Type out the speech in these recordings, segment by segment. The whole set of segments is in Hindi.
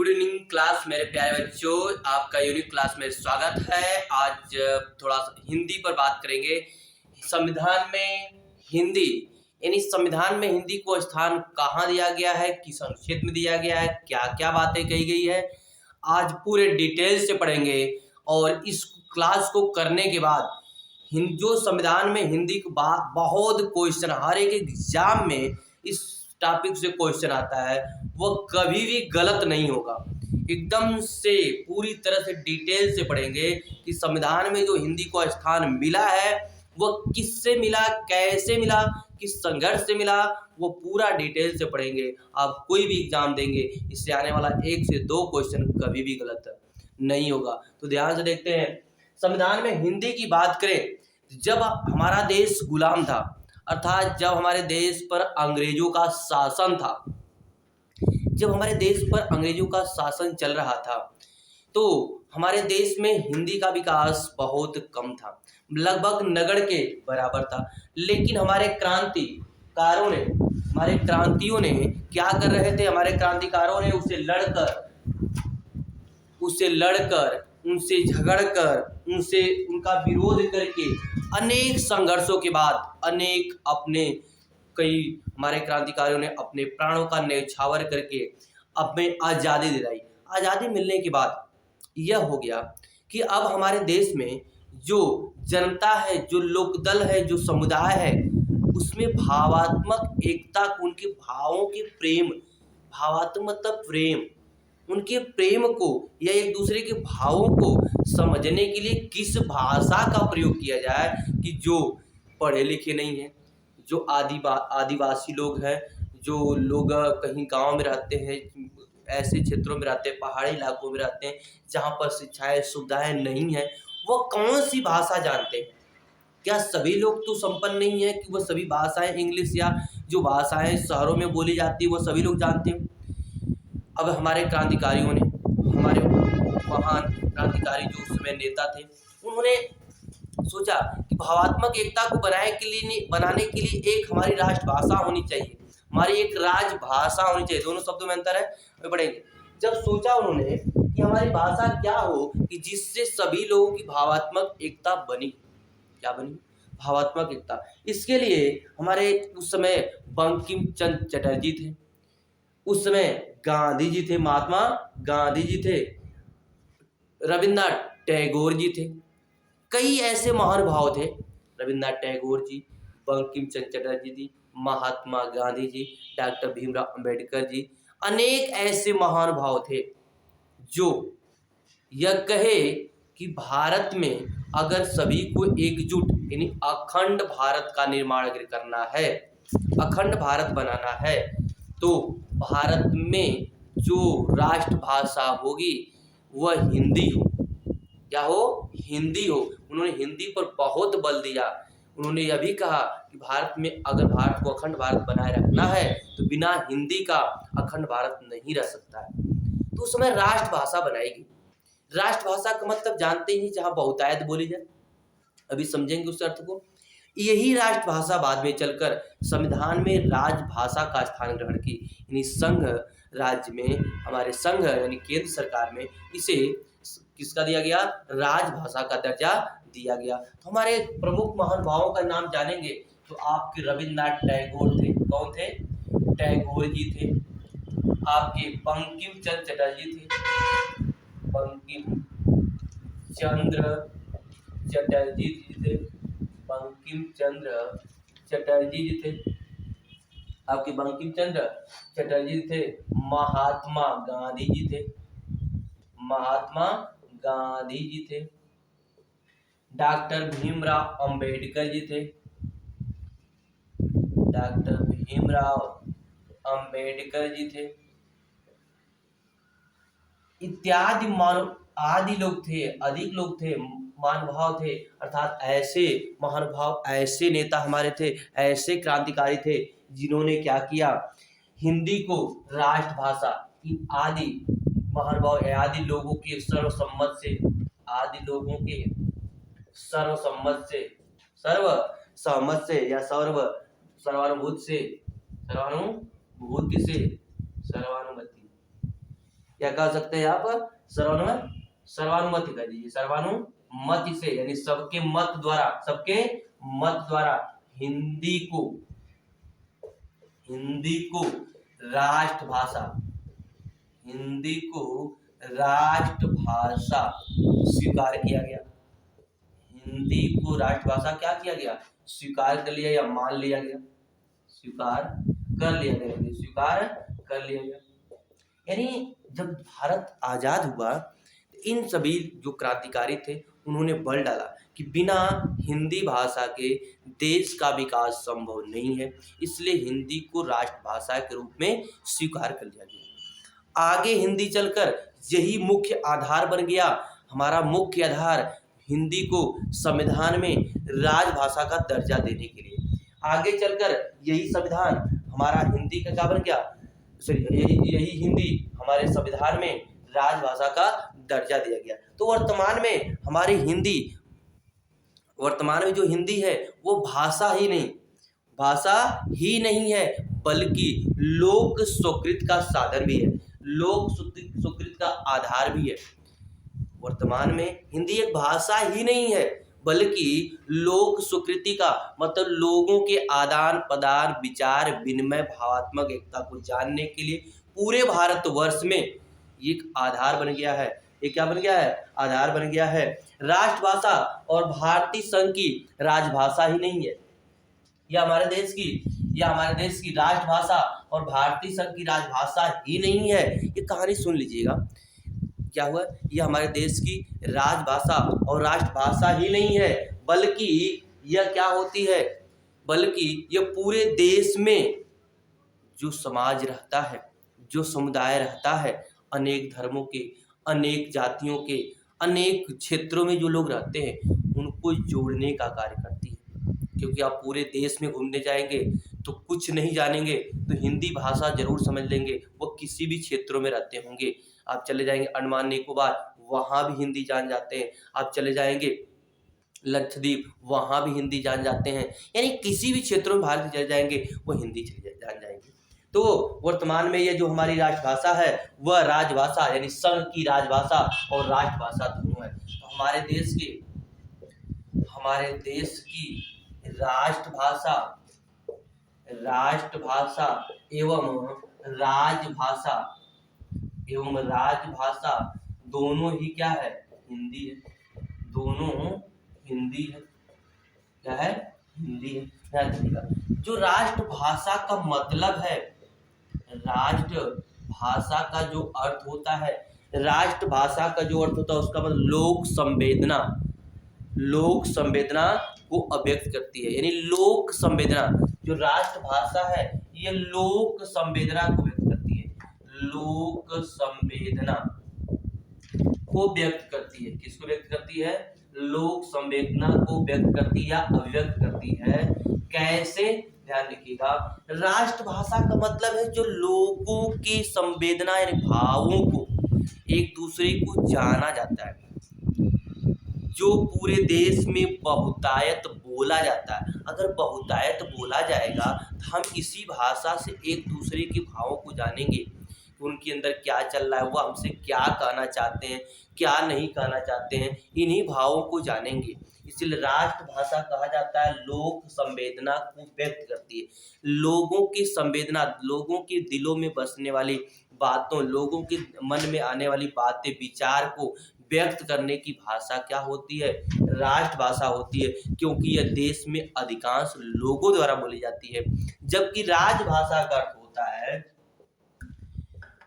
गुड इवनिंग क्लास मेरे प्यारे बच्चों, आपका यूनिक क्लास में स्वागत है। आज थोड़ा सा हिंदी पर बात करेंगे। संविधान में हिंदी यानी संविधान में हिंदी को स्थान कहाँ दिया गया है, किस अनुच्छेद में दिया गया है, क्या क्या बातें कही गई है, आज पूरे डिटेल से पढ़ेंगे। और इस क्लास को करने के बाद जो संविधान में हिंदी के बाद बहुत क्वेश्चन हर एक एग्जाम में इस टॉपिक से क्वेश्चन आता है, वो कभी भी गलत नहीं होगा। एकदम से पूरी तरह से डिटेल से पढ़ेंगे कि संविधान में जो हिंदी को स्थान मिला है वो किससे मिला, कैसे मिला, किस संघर्ष से मिला, वो पूरा डिटेल से पढ़ेंगे। आप कोई भी एग्जाम देंगे, इससे आने वाला 1 से 2 क्वेश्चन कभी भी गलत नहीं होगा। तो ध्यान से देखते हैं। संविधान में हिंदी की बात करें, जब हमारा देश गुलाम था, अर्थात जब हमारे देश पर अंग्रेजों का शासन था, जब हमारे देश पर अंग्रेजों का शासन चल रहा था, तो हमारे देश में हिंदी का विकास बहुत कम था, लगभग नगण्य के बराबर था। लेकिन हमारे क्रांतिकारों ने, हमारे क्रांतियों ने क्या कर रहे थे, हमारे क्रांतिकारों ने उससे लड़कर उनसे झगड़कर, उनका विरोध करके अनेक संघर्षों के बाद कई हमारे क्रांतिकारियों ने अपने प्राणों का न्यौछावर करके हमें आज़ादी दिलाई। आज़ादी मिलने के बाद यह हो गया कि अब हमारे देश में जो जनता है, जो लोकदल है, जो समुदाय है, उसमें भावात्मक एकता, उनके भावों के प्रेम, भावात्मक मतलब प्रेम, उनके प्रेम को या एक दूसरे के भावों को समझने के लिए किस भाषा का प्रयोग किया जाए कि जो पढ़े लिखे नहीं हैं, जो आदिवासी लोग हैं, जो लोग कहीं गांव में रहते हैं, ऐसे क्षेत्रों में रहते हैं, पहाड़ी इलाकों में रहते हैं जहां पर शिक्षाएं सुविधाएं नहीं हैं, वो कौन सी भाषा जानते हैं? क्या सभी लोग तो संपन्न नहीं है कि वो सभी भाषाएं, इंग्लिश या जो भाषाएं शहरों में बोली जाती है वो सभी लोग जानते हैं? अब हमारे क्रांतिकारियों ने, हमारे महान क्रांतिकारी जो उस समय नेता थे, उन्होंने सोचा कि भावात्मक एकता को बनाने के लिए एक हमारी राष्ट्रभाषा होनी चाहिए, हमारी एक राजभाषा होनी चाहिए। दोनों शब्दों में अंतर है, हमें पढ़ेंगे। जब सोचा उन्होंने कि हमारी भाषा क्या हो कि जिससे सभी लोगों की भावात्मक एकता बनी, क्या बनी? भावात्मक एकता। इसके लिए हमारे उस समय बंकिम चंद्र चटर्जी थे, उस समय गांधी जी थे, महात्मा गांधी जी थे, रविन्द्रनाथ टैगोर जी थे, कई ऐसे महानुभाव थे। रविन्द्रनाथ टैगोर जी, बंकिम चंद्र चटर्जी जी, महात्मा गांधी जी, डॉक्टर भीमराव अंबेडकर जी, अनेक ऐसे महानुभाव थे जो यह कहे कि भारत में अगर सभी को एकजुट यानी अखंड भारत का निर्माण अगर करना है, अखंड भारत बनाना है, तो भारत में जो राष्ट्रभाषा होगी वह हिंदी हो। क्या हो? हिंदी हो। उन्होंने हिंदी पर बहुत बल दिया। उन्होंने यह भी कहा कि भारत में अगर भारत को अखंड भारत बनाए रखना है तो बिना हिंदी का अखंड भारत नहीं रह सकता है। तो उस समय राष्ट्रभाषा बनाई गई। राष्ट्रभाषा का मतलब जानते ही, जहाँ बहुतायत बोली जाए। अभी समझेंगे उस अर्थ को। यही राष्ट्रभाषा बाद में चलकर संविधान में राजभाषा का स्थान ग्रहण की, यानी संघ राज्य में, हमारे संघ यानी केंद्र सरकार में इसे किसका दिया गया? राजभाषा का दर्जा दिया गया। तो हमारे प्रमुख महानुभावों का नाम जानेंगे तो आपके रविन्द्रनाथ टैगोर थे। कौन थे? टैगोर जी थे। आपके बंकिम चंद्र चटर्जी थे, बंकिम चंद्र चटर्जी जी थे, बंकिम चंद्र चटर्जी जी थे। आपके बंकिम चंद्र चटर्जी थे। महात्मा गांधी जी थे, महात्मा गांधी जी थे। डॉक्टर भीमराव अंबेडकर जी थे, डॉक्टर भीमराव अंबेडकर जी थे। इत्यादि आदि लोग थे, अधिक लोग थे, महानुभाव थे। अर्थात ऐसे महानुभाव, ऐसे नेता हमारे थे, ऐसे क्रांतिकारी थे जिन्होंने क्या किया? हिंदी को राष्ट्रभाषा, आदि महानुभाव, आदि लोगों के सर्वसम्मत से, आदि लोगों के सर्वसम्मत से, सर्वसहमत से या सर्वानुभूति से, क्या कह सकते हैं यहाँ पर, सर्वानुमति कह दीजिए, सर्वानुमति से, यानी सबके मत द्वारा हिंदी को राष्ट्रभाषा स्वीकार किया गया। हिंदी को राष्ट्रभाषा क्या किया गया, स्वीकार कर लिया या मान लिया गया, स्वीकार कर लिया गया। यानी जब भारत आजाद हुआ, इन सभी जो क्रांतिकारी थे उन्होंने बल डाला कि बिना हिंदी भाषा के देश का विकास संभव नहीं है, इसलिए हिंदी को राष्ट्रभाषा के रूप में स्वीकार कर लिया गया। आगे हिंदी चलकर यही मुख्य आधार बन गया, हमारा मुख्य आधार, हिंदी को संविधान में राजभाषा का दर्जा देने के लिए। आगे चलकर यही संविधान हमारा हिंदी का क्या बन गया, यही हिंदी हमारे संविधान में राजभाषा का दर्जा दिया गया। तो वर्तमान में जो हिंदी है वो भाषा ही नहीं है, बल्कि लोक स्वीकृत का साधन भी है, लोक स्वीकृत का आधार भी है। वर्तमान में हिंदी एक भाषा ही नहीं है, बल्कि लोक स्वीकृति का मतलब लोगों के आदान प्रदान, विचार विनिमय, भावात्मक एकता को जानने के लिए पूरे भारतवर्ष में एक आधार बन गया है। ये क्या बन गया है, आधार बन गया है। राष्ट्रभाषा और भारतीय संघ की राजभाषा ही नहीं है, यह हमारे देश की राजभाषा और भारतीय संघ की राजभाषा ही नहीं है। ये कहानी सुन लीजिएगा, क्या हुआ, यह हमारे देश की राजभाषा और राष्ट्रभाषा ही नहीं है, बल्कि यह क्या होती है, बल्कि यह पूरे देश में जो समाज रहता है, जो समुदाय रहता है, अनेक धर्मों के, अनेक जातियों के, अनेक क्षेत्रों में जो लोग रहते हैं, उनको जोड़ने का कार्य करती है। क्योंकि आप पूरे देश में घूमने जाएंगे तो कुछ नहीं जानेंगे तो हिंदी भाषा जरूर समझ लेंगे, वो किसी भी क्षेत्रों में रहते होंगे। आप चले जाएंगे अंडमान निकोबार, वहाँ भी हिंदी जान जाते हैं। आप चले जाएंगे लक्षद्वीप, वहाँ भी हिंदी जान जाते हैं। यानी किसी भी क्षेत्रों में भारत चले जाएंगे वो हिंदी जान जाएंगे। तो वर्तमान में ये जो हमारी राष्ट्रभाषा है वह राजभाषा यानी संघ की राजभाषा और राष्ट्रभाषा दोनों है। तो हमारे देश की राष्ट्रभाषा एवं राजभाषा दोनों ही क्या है, हिंदी है, दोनों हिंदी है, क्या है, हिंदी है। ध्यान रखिएगा, जो राष्ट्रभाषा का मतलब है, राष्ट्रभाषा का जो अर्थ होता है, उसका मतलब लोक संवेदना को अभिव्यक्त करती है। यानी लोक संवेदना, जो राष्ट्रभाषा है ये लोक संवेदना को व्यक्त करती है, लोक संवेदना को व्यक्त करती है। किसको व्यक्त करती है, लोक संवेदना को व्यक्त करती है या अभिव्यक्त करती है। कैसे, ध्यान रखिएगा, राष्ट्रभाषा का मतलब है जो लोगों की संवेदना यानी भावों को एक दूसरे को जाना जाता है, जो पूरे देश में बहुतायत बोला जाता है। अगर बहुतायत बोला जाएगा तो हम इसी भाषा से एक दूसरे के भावों को जानेंगे कि उनके अंदर क्या चल रहा है, वो हमसे क्या कहना चाहते हैं, क्या नहीं कहना चाहते हैं, इन्हीं भावों को जानेंगे। इसलिए राष्ट्रभाषा कहा जाता है लोक संवेदना को व्यक्त करती है, लोगों की संवेदना, लोगों के दिलों में बसने वाली बातों, लोगों के मन में आने वाली बातें, विचार को व्यक्त करने की भाषा क्या होती है, राष्ट्रभाषा होती है। क्योंकि यह देश में अधिकांश लोगों द्वारा बोली जाती है। जबकि राजभाषा का अर्थ होता है,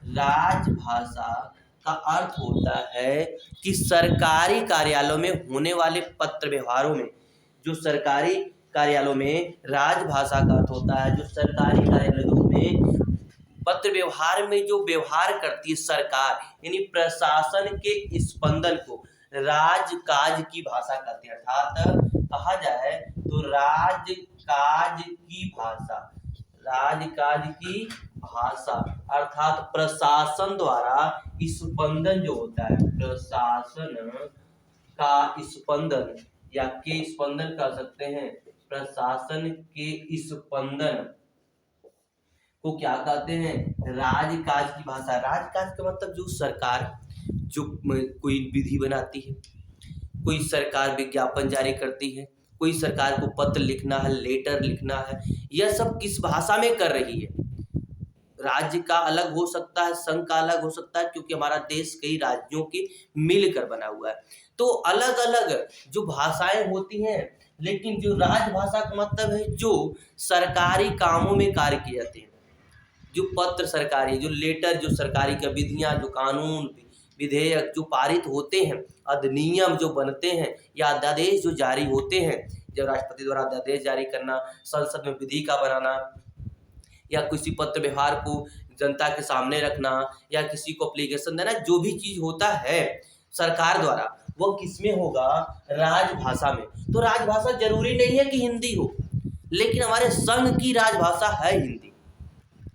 राजभाषा का अर्थ होता है कि सरकारी कार्यालयों में होने वाले पत्र व्यवहारों में, जो सरकारी कार्यालयों में राजभाषा का अर्थ होता है, जो सरकारी कार्यालयों में पत्र व्यवहार में जो व्यवहार करती है सरकार, यानी प्रशासन के स्पंदन को राजकाज की भाषा कहते हैं। अर्थात कहा जाए तो राजकाज की भाषा अर्थात प्रशासन द्वारा स्पंदन जो होता है, प्रशासन का स्पंदन या के स्पंदन कर सकते हैं, प्रशासन के स्पंदन को क्या कहते हैं? राजकाज की भाषा। राजकाज का मतलब जो सरकार जो कोई विधि बनाती है, कोई सरकार विज्ञापन जारी करती है, कोई सरकार को पत्र लिखना है, लेटर लिखना है, यह सब किस भाषा में कर रही है? राज्य का अलग हो सकता है, संघ का अलग हो सकता है, क्योंकि हमारा देश कई राज्यों के मिलकर बना हुआ है। तो अलग अलग जो भाषाएं होती हैं, लेकिन जो राजभाषा का मतलब है जो सरकारी कामों में कार्य किए जाते हैं, जो पत्र सरकारी, जो लेटर, जो सरकारी का विधियां, जो कानून विधेयक जो पारित होते हैं, अधिनियम जो बनते हैं, या अध्यादेश जो जारी होते हैं, जब राष्ट्रपति द्वारा अध्यादेश जारी करना, संसद में विधि का बनाना, या किसी पत्र व्यवहार को जनता के सामने रखना, या किसी को एप्लीकेशन देना, जो भी चीज होता है सरकार द्वारा, वो किसमें होगा? राजभाषा में। तो राजभाषा जरूरी नहीं है कि हिंदी हो, लेकिन हमारे संघ की राजभाषा है हिंदी।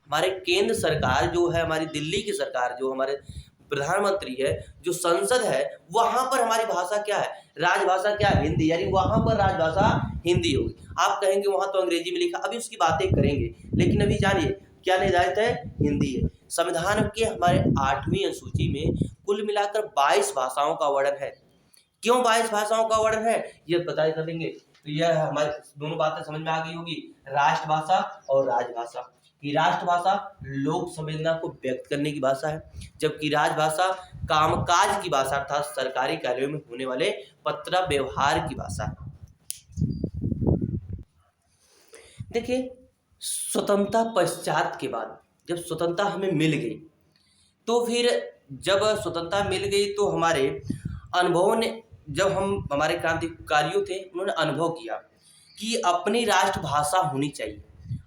हमारे केंद्र सरकार जो है, हमारी दिल्ली की सरकार जो हमारे प्रधानमंत्री है, जो संसद है, वहां पर हमारी भाषा क्या है? राजभाषा क्या है? हिंदी। यानी वहां पर राजभाषा हिंदी होगी। आप कहेंगे वहां तो अंग्रेजी में लिखा, अभी उसकी बातें करेंगे, लेकिन अभी जानिए क्या निर्धारित है? हिंदी है। संविधान के हमारे 8वीं अनुसूची में कुल मिलाकर 22 भाषाओं का वर्णन है। क्यों 22 भाषाओं का वर्णन है, ये पता कर लेंगे तो यह हमारी दोनों बातें समझ में आ गई होगी, राष्ट्रभाषा और राजभाषा। कि राष्ट्रभाषा लोक संवेदना को व्यक्त करने की भाषा है, जबकि राजभाषा कामकाज की भाषा अर्थात सरकारी कार्यों में होने वाले पत्र व्यवहार की भाषा है। देखिए, स्वतंत्रता पश्चात के बाद जब स्वतंत्रता हमें मिल गई, तो फिर जब स्वतंत्रता मिल गई तो हमारे अनुभवों ने, जब हम हमारे क्रांतिकारियों थे, उन्होंने अनुभव किया कि अपनी राष्ट्रभाषा होनी चाहिए,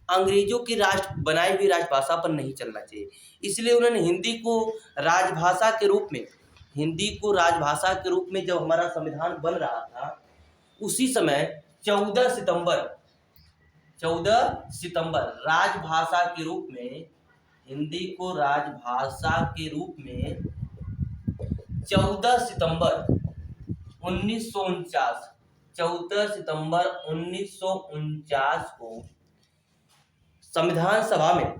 अंग्रेजों की राष्ट्र बनाई हुई राजभाषा पर नहीं चलना चाहिए। इसलिए उन्होंने हिंदी को राजभाषा के रूप में, हिंदी को राजभाषा के रूप में जब हमारा संविधान बन रहा था, उसी समय 14 सितंबर राजभाषा के रूप में, हिंदी को राजभाषा के रूप में 14 सितंबर 1949 को संविधान सभा में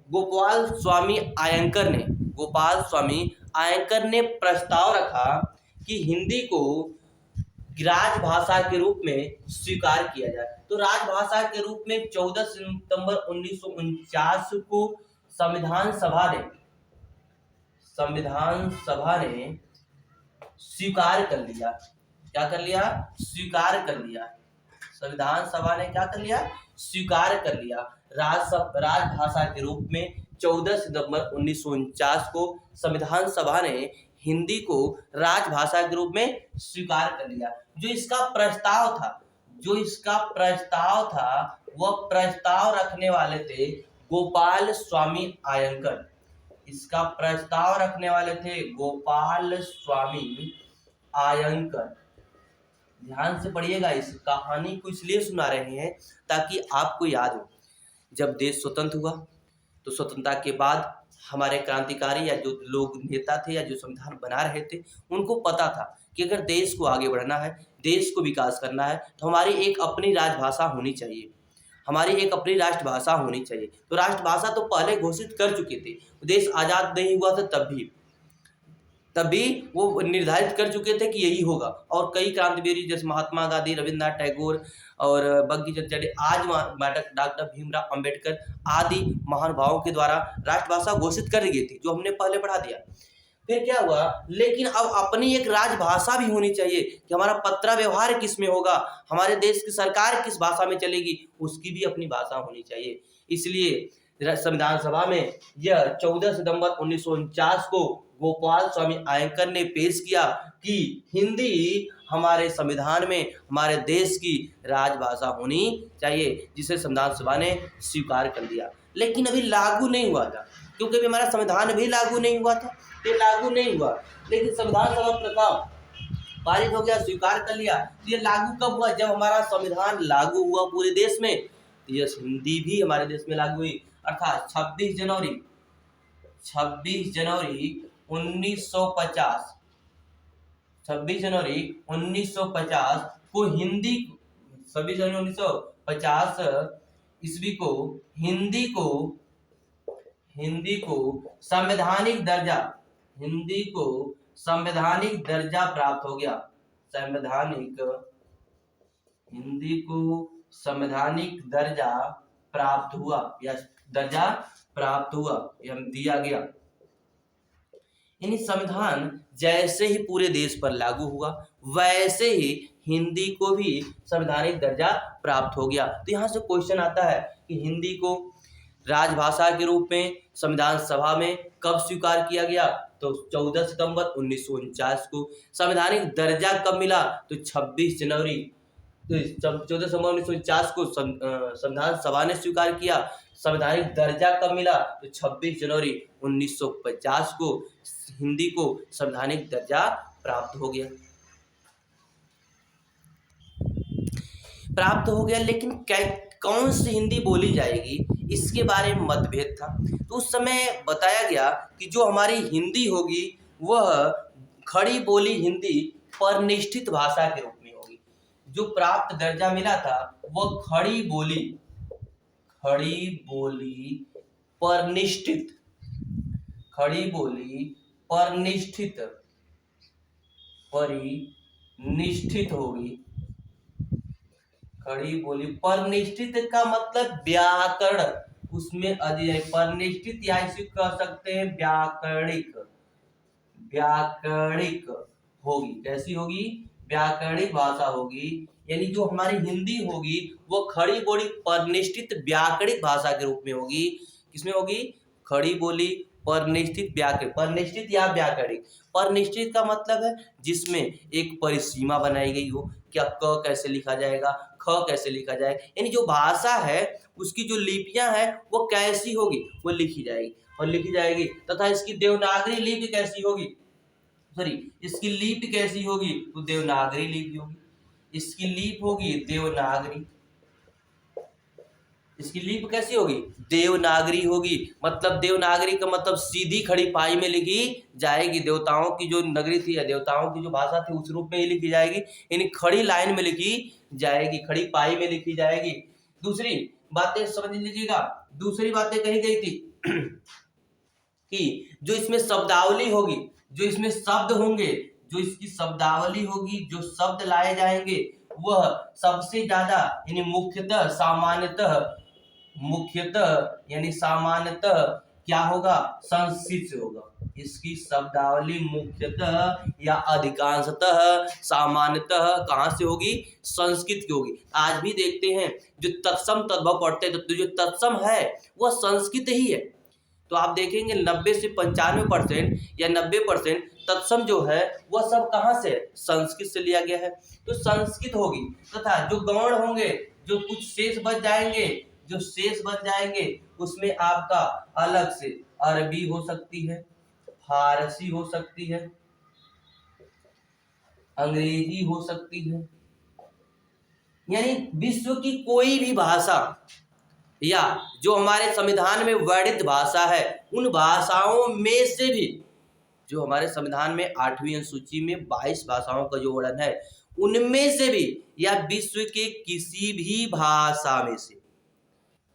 गोपाल स्वामी आयंकर ने प्रस्ताव रखा कि हिंदी को राजभाषा के रूप में स्वीकार किया जाए। तो राजभाषा के रूप में 14 सितंबर 1949 को संविधान सभा ने स्वीकार कर लिया। क्या कर लिया? स्वीकार कर लिया। संविधान सभा ने क्या कर लिया? स्वीकार कर लिया। राजभाषा के रूप में 14 सितंबर 1949 को संविधान सभा ने हिंदी को राजभाषा के रूप में स्वीकार कर लिया। जो इसका प्रस्ताव था वह प्रस्ताव रखने वाले थे गोपाल स्वामी आयंकर। इसका प्रस्ताव रखने वाले थे गोपाल स्वामी आयंकर। ध्यान से पढ़िएगा, इस कहानी को इसलिए सुना रहे हैं ताकि आपको याद हो। जब देश स्वतंत्र हुआ तो स्वतंत्रता के बाद हमारे क्रांतिकारी या जो लोग नेता थे या जो संविधान बना रहे थे, उनको पता था कि अगर देश को आगे बढ़ना है, देश को विकास करना है, तो हमारी एक अपनी राजभाषा होनी चाहिए, हमारी एक अपनी राष्ट्रभाषा होनी चाहिए। तो राष्ट्रभाषा तो पहले घोषित कर चुके थे, देश आज़ाद नहीं हुआ था तभी वो निर्धारित कर चुके थे कि यही होगा। और कई क्रांतिवीर जैसे महात्मा गांधी, रविन्द्रनाथ टैगोर और बंकिम चंद्र चटर्जी, आज डॉक्टर भीमराव अंबेडकर आदि महानुभावों के द्वारा राष्ट्रभाषा घोषित कर दी गई थी, जो हमने पहले पढ़ा दिया। फिर क्या हुआ, लेकिन अब अपनी एक राजभाषा भी होनी चाहिए कि हमारा पत्र व्यवहार किस में होगा, हमारे देश की सरकार किस भाषा में चलेगी, उसकी भी अपनी भाषा होनी चाहिए। इसलिए संविधान सभा में यह 14 सितंबर 1949 को गोपाल स्वामी आयंकर ने पेश किया कि हिंदी हमारे संविधान में हमारे देश की राजभाषा होनी चाहिए, जिसे संविधान सभा ने स्वीकार कर दिया। लेकिन अभी लागू नहीं हुआ था, क्योंकि अभी हमारा संविधान भी लागू नहीं हुआ था, ये लागू नहीं हुआ। लेकिन संविधान सभा प्रस्ताव पारित हो गया, स्वीकार कर लिया। तो ये लागू कब हुआ? जब हमारा संविधान लागू हुआ पूरे देश में, तो ये हिंदी भी हमारे देश में लागू हुई, अर्थात 26 जनवरी 1950 को हिंदी 26 जनवरी 1950 ईस्वी को हिंदी को संवैधानिक दर्जा प्राप्त हो गया। हिंदी को संवैधानिक दर्जा प्राप्त हुआ या दिया गया। यानी संविधान जैसे ही पूरे देश पर लागू हुआ वैसे ही हिंदी को भी संवैधानिक दर्जा प्राप्त हो गया। तो यहाँ से क्वेश्चन आता है कि हिंदी को राजभाषा के रूप में संविधान सभा में कब स्वीकार किया गया? तो 14 सितंबर 1949 को। संवैधानिक दर्जा कब मिला? तो 26 जनवरी 1949 को संविधान सभा ने स्वीकार किया। संवैधानिक दर्जा कब मिला? तो 26 जनवरी 1950 को हिंदी को संवैधानिक दर्जा प्राप्त हो गया। लेकिन कौन सी हिंदी बोली जाएगी इसके बारे में मतभेद था। तो उस समय बताया गया कि जो हमारी हिंदी होगी वह खड़ी बोली हिंदी परिनिष्ठित भाषा के रूप में होगी। जो प्राप्त दर्जा मिला था वह खड़ी बोली परिनिष्ठित होगी। खड़ी बोली परिनिष्ठित का मतलब व्याकरण उसमें अधिक, परिनिष्ठित या इसे कह सकते हैं व्याकरणिक होगी। कैसी होगी? व्याकरणिक भाषा होगी। यानी जो हमारी हिंदी होगी वो खड़ी बोली परिनिष्ठित व्याकरणिक भाषा के रूप में होगी। किसमें होगी? खड़ी बोली परिनिष्ठित या व्याकरणिक। परिनिष्ठित का मतलब है जिसमें एक परिसीमा बनाई गई हो। क्या क कैसे लिखा जाएगा, ख कैसे लिखा जाएगा, यानी जो भाषा है उसकी जो लिपियां हैं वो कैसी होगी, वो लिखी जाएगी। तथा इसकी देवनागरी लिपि कैसी होगी? इसकी लिपि कैसी होगी? तो देवनागरी लिपि होगी। इसकी लिपि होगी देवनागरी। इसकी लिपि कैसी होगी? देवनागरी होगी। मतलब देवनागरी का मतलब सीधी खड़ी पाई में लिखी जाएगी। देवताओं की जो नगरी थी या देवताओं की जो भाषा थी उस रूप में ही लिखी जाएगी। यानी खड़ी लाइन में लिखी जाएगी, खड़ी पाई में लिखी जाएगी। दूसरी बातें समझ लीजिएगा। दूसरी बातें कही गई थी कि जो इसमें शब्दावली होगी, जो इसमें शब्द होंगे, जो इसकी शब्दावली होगी, जो शब्द लाए जाएंगे वह सबसे ज्यादा यानी सामान्यतः क्या होगा? संस्कृत से होगा। इसकी शब्दावली मुख्यतः या अधिकांशतः सामान्यतः कहाँ से होगी? संस्कृत की होगी। आज भी देखते हैं जो तत्सम तद्भव पढ़ते हैं तो जो तत्सम है वह संस्कृत ही है। तो आप देखेंगे 90 से 95% या 90% तत्सम जो है वह सब कहाँ से? संस्कृत से लिया गया है। तो संस्कृत होगी। तथा जो गौण होंगे, जो कुछ शेष बच जाएंगे उसमें आपका अलग से अरबी हो सकती है, फारसी हो सकती है, अंग्रेजी हो सकती है। यानी विश्व की कोई भी भाषा या जो हमारे संविधान में वर्णित भाषा है उन भाषाओं में से भी, जो हमारे संविधान में 8वीं अनुसूची में 22 भाषाओं का जो वर्णन है उनमें से भी या विश्व के किसी भी भाषा में से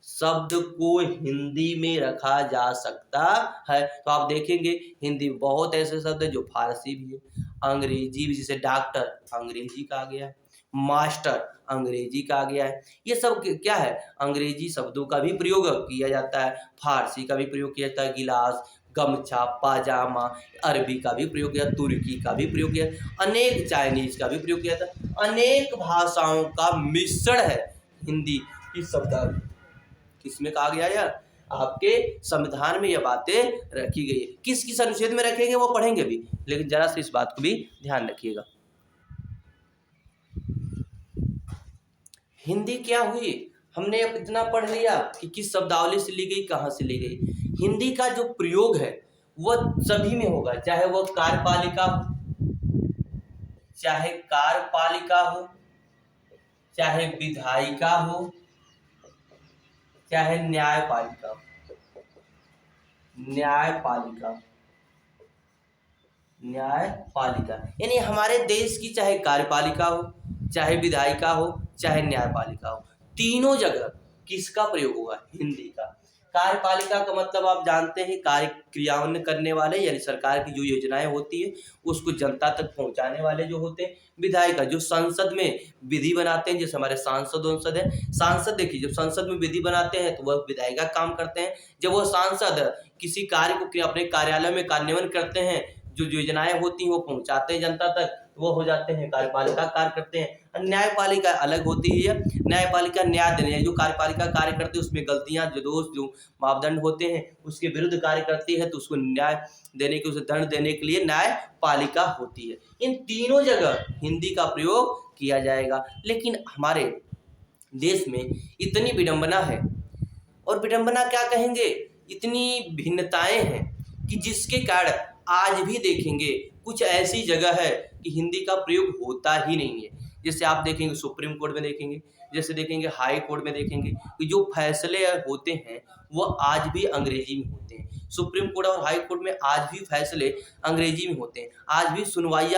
शब्द को हिंदी में रखा जा सकता है। तो आप देखेंगे हिंदी में बहुत ऐसे शब्द है जो फारसी भी है, अंग्रेजी भी, जैसे डॉक्टर अंग्रेजी का आ गया है, मास्टर अंग्रेजी का आ गया है। ये सब क्या है? अंग्रेजी शब्दों का भी प्रयोग किया जाता है, फारसी का भी प्रयोग किया जाता है, गिलास, गमछा, पाजामा, अरबी का भी प्रयोग किया, तुर्की का भी प्रयोग किया, अनेक चाइनीज का भी प्रयोग किया था। अनेक भाषाओं का मिश्रण है हिंदी की शब्दावली। किसमें कहा गया यार? आपके संविधान में यह बातें रखी गई है। किस किस अनुच्छेद में रखेंगे वो पढ़ेंगे भी, लेकिन जरा सी इस बात को भी ध्यान रखिएगा। हिंदी क्या हुई? हमने अब इतना पढ़ लिया कि किस शब्दावली से ली गई, कहाँ से ली गई। हिंदी का जो प्रयोग है वह सभी में होगा, चाहे वह कार्यपालिका हो, चाहे विधायिका हो, चाहे न्यायपालिका। यानी हमारे देश की चाहे कार्यपालिका हो, चाहे विधायिका हो, चाहे न्यायपालिका हो, तीनों जगह किसका प्रयोग होगा? हिंदी का। कार्यपालिका का मतलब आप जानते हैं, कार्य क्रियान्वयन करने वाले, यानी सरकार की जो योजनाएं होती है उसको जनता तक पहुंचाने वाले जो होते हैं। विधायिका जो संसद में विधि बनाते हैं, जैसे हमारे सांसद वांसद है। सांसद देखिए, जब संसद में विधि बनाते हैं तो वह विधायिका काम करते हैं। जब वह सांसद किसी कार्य को अपने कार्यालय में कार्यान्वयन करते हैं, जो योजनाएं होती हैं वो पहुंचाते हैं जनता तक, वो हो जाते हैं कार्यपालिका कार्य करते हैं। न्यायपालिका अलग होती है। न्यायपालिका न्याय देने, जो कार्यपालिका कार्य करती है उसमें गलतियां, जो दोष, जो मापदंड होते हैं उसके विरुद्ध कार्य करती है, तो उसको न्याय देने के, उसे दंड देने के लिए न्यायपालिका होती है। इन तीनों जगह हिंदी का प्रयोग किया जाएगा। लेकिन हमारे देश में इतनी विडंबना है, और विडंबना क्या कहेंगे, इतनी भिन्नताएं हैं कि जिसके कारण आज भी देखेंगे कुछ ऐसी जगह है कि हिंदी का प्रयोग होता ही नहीं है। जैसे आप देखेंगे सुप्रीम कोर्ट में देखेंगे, जैसे देखेंगे हाई कोर्ट में देखेंगे कि जो फैसले होते हैं वो आज भी अंग्रेजी में होते हैं। सुप्रीम कोर्ट और हाई कोर्ट में आज भी फैसले अंग्रेजी में होते हैं, आज भी सुनवाई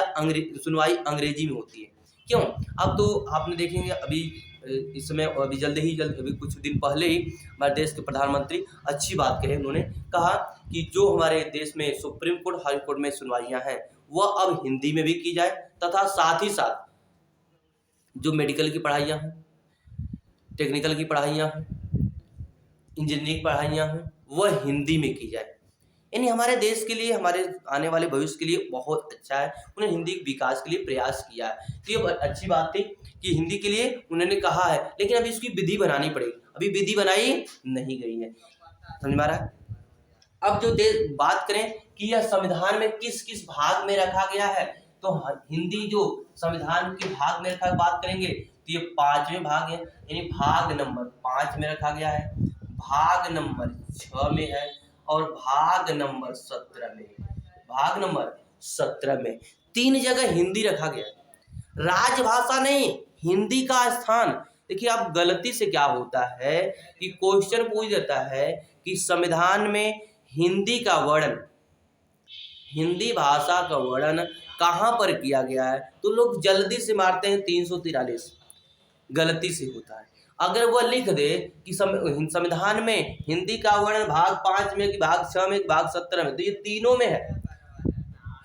अंग्रेजी में होती है। क्यों? अब तो आपने देखेंगे अभी इस समय, अभी अभी कुछ दिन पहले ही हमारे देश के प्रधानमंत्री अच्छी बात कही। उन्होंने कहा कि जो हमारे देश में सुप्रीम कोर्ट, हाई कोर्ट में सुनवाइयां हैं वह अब हिंदी में भी की जाए, तथा साथ ही साथ जो मेडिकल की पढ़ाइयाँ हैं, टेक्निकल की पढ़ाइयाँ हैं, इंजीनियरिंग की पढ़ाइयाँ हैं, वह हिंदी में की जाए। यानी हमारे देश के लिए, हमारे आने वाले भविष्य के लिए बहुत अच्छा है। उन्हें हिंदी के विकास के लिए प्रयास किया है, तो ये अच्छी बात थी कि हिंदी के लिए उन्होंने कहा है। लेकिन अभी इसकी विधि बनानी पड़ेगी, अभी विधि बनाई नहीं गई है। समझ में आ रहा है? अब जो बात करें कि यह संविधान में किस किस भाग में रखा गया है, तो हिंदी जो संविधान के भाग में रखा, बात करेंगे तो ये 5वें भाग है, यानी भाग नंबर 5 में रखा गया है, भाग नंबर 6 में है, और भाग नंबर 17 में। भाग नंबर 17 में 3 जगह हिंदी रखा गया है। राजभाषा नहीं, हिंदी का स्थान। देखिए आप, गलती से क्या होता है कि क्वेश्चन पूछ देता है कि संविधान में हिंदी का वर्णन, हिंदी भाषा का वर्णन कहाँ पर किया गया है, तो लोग जल्दी से मारते हैं 343। गलती से होता है। अगर वह लिख दे कि संविधान में हिंदी का वर्णन भाग 5 में, कि भाग 6 में, कि भाग 17 में, तो ये तीनों में है।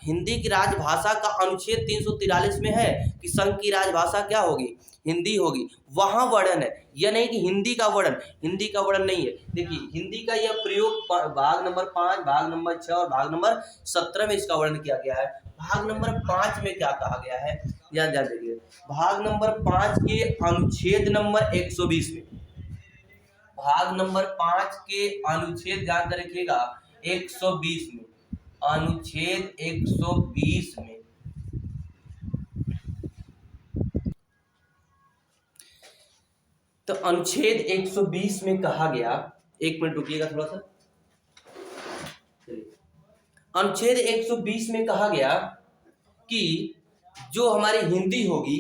हिंदी की राजभाषा का अनुच्छेद 343 में है कि संघ की राजभाषा क्या होगी? हिंदी होगी। वहाँ वर्णन है, यह नहीं कि हिंदी का वर्णन, हिंदी का वर्णन नहीं है। देखिए हिंदी का यह प्रयोग भाग नंबर 5, भाग नंबर 6 और भाग नंबर 17 में इसका वर्णन किया गया है। भाग नंबर 5 में क्या कहा गया है, याद देखिए, भाग नंबर 5 के अनुच्छेद नंबर 120 में, भाग नंबर 5 के अनुच्छेद ध्यान रखिएगा 120 में, अनुच्छेद 120 में, तो अनुच्छेद 120 में कहा गया, एक मिनट रुकिएगा थोड़ा सा, अनुच्छेद 120 में कहा गया कि जो हमारी हिंदी होगी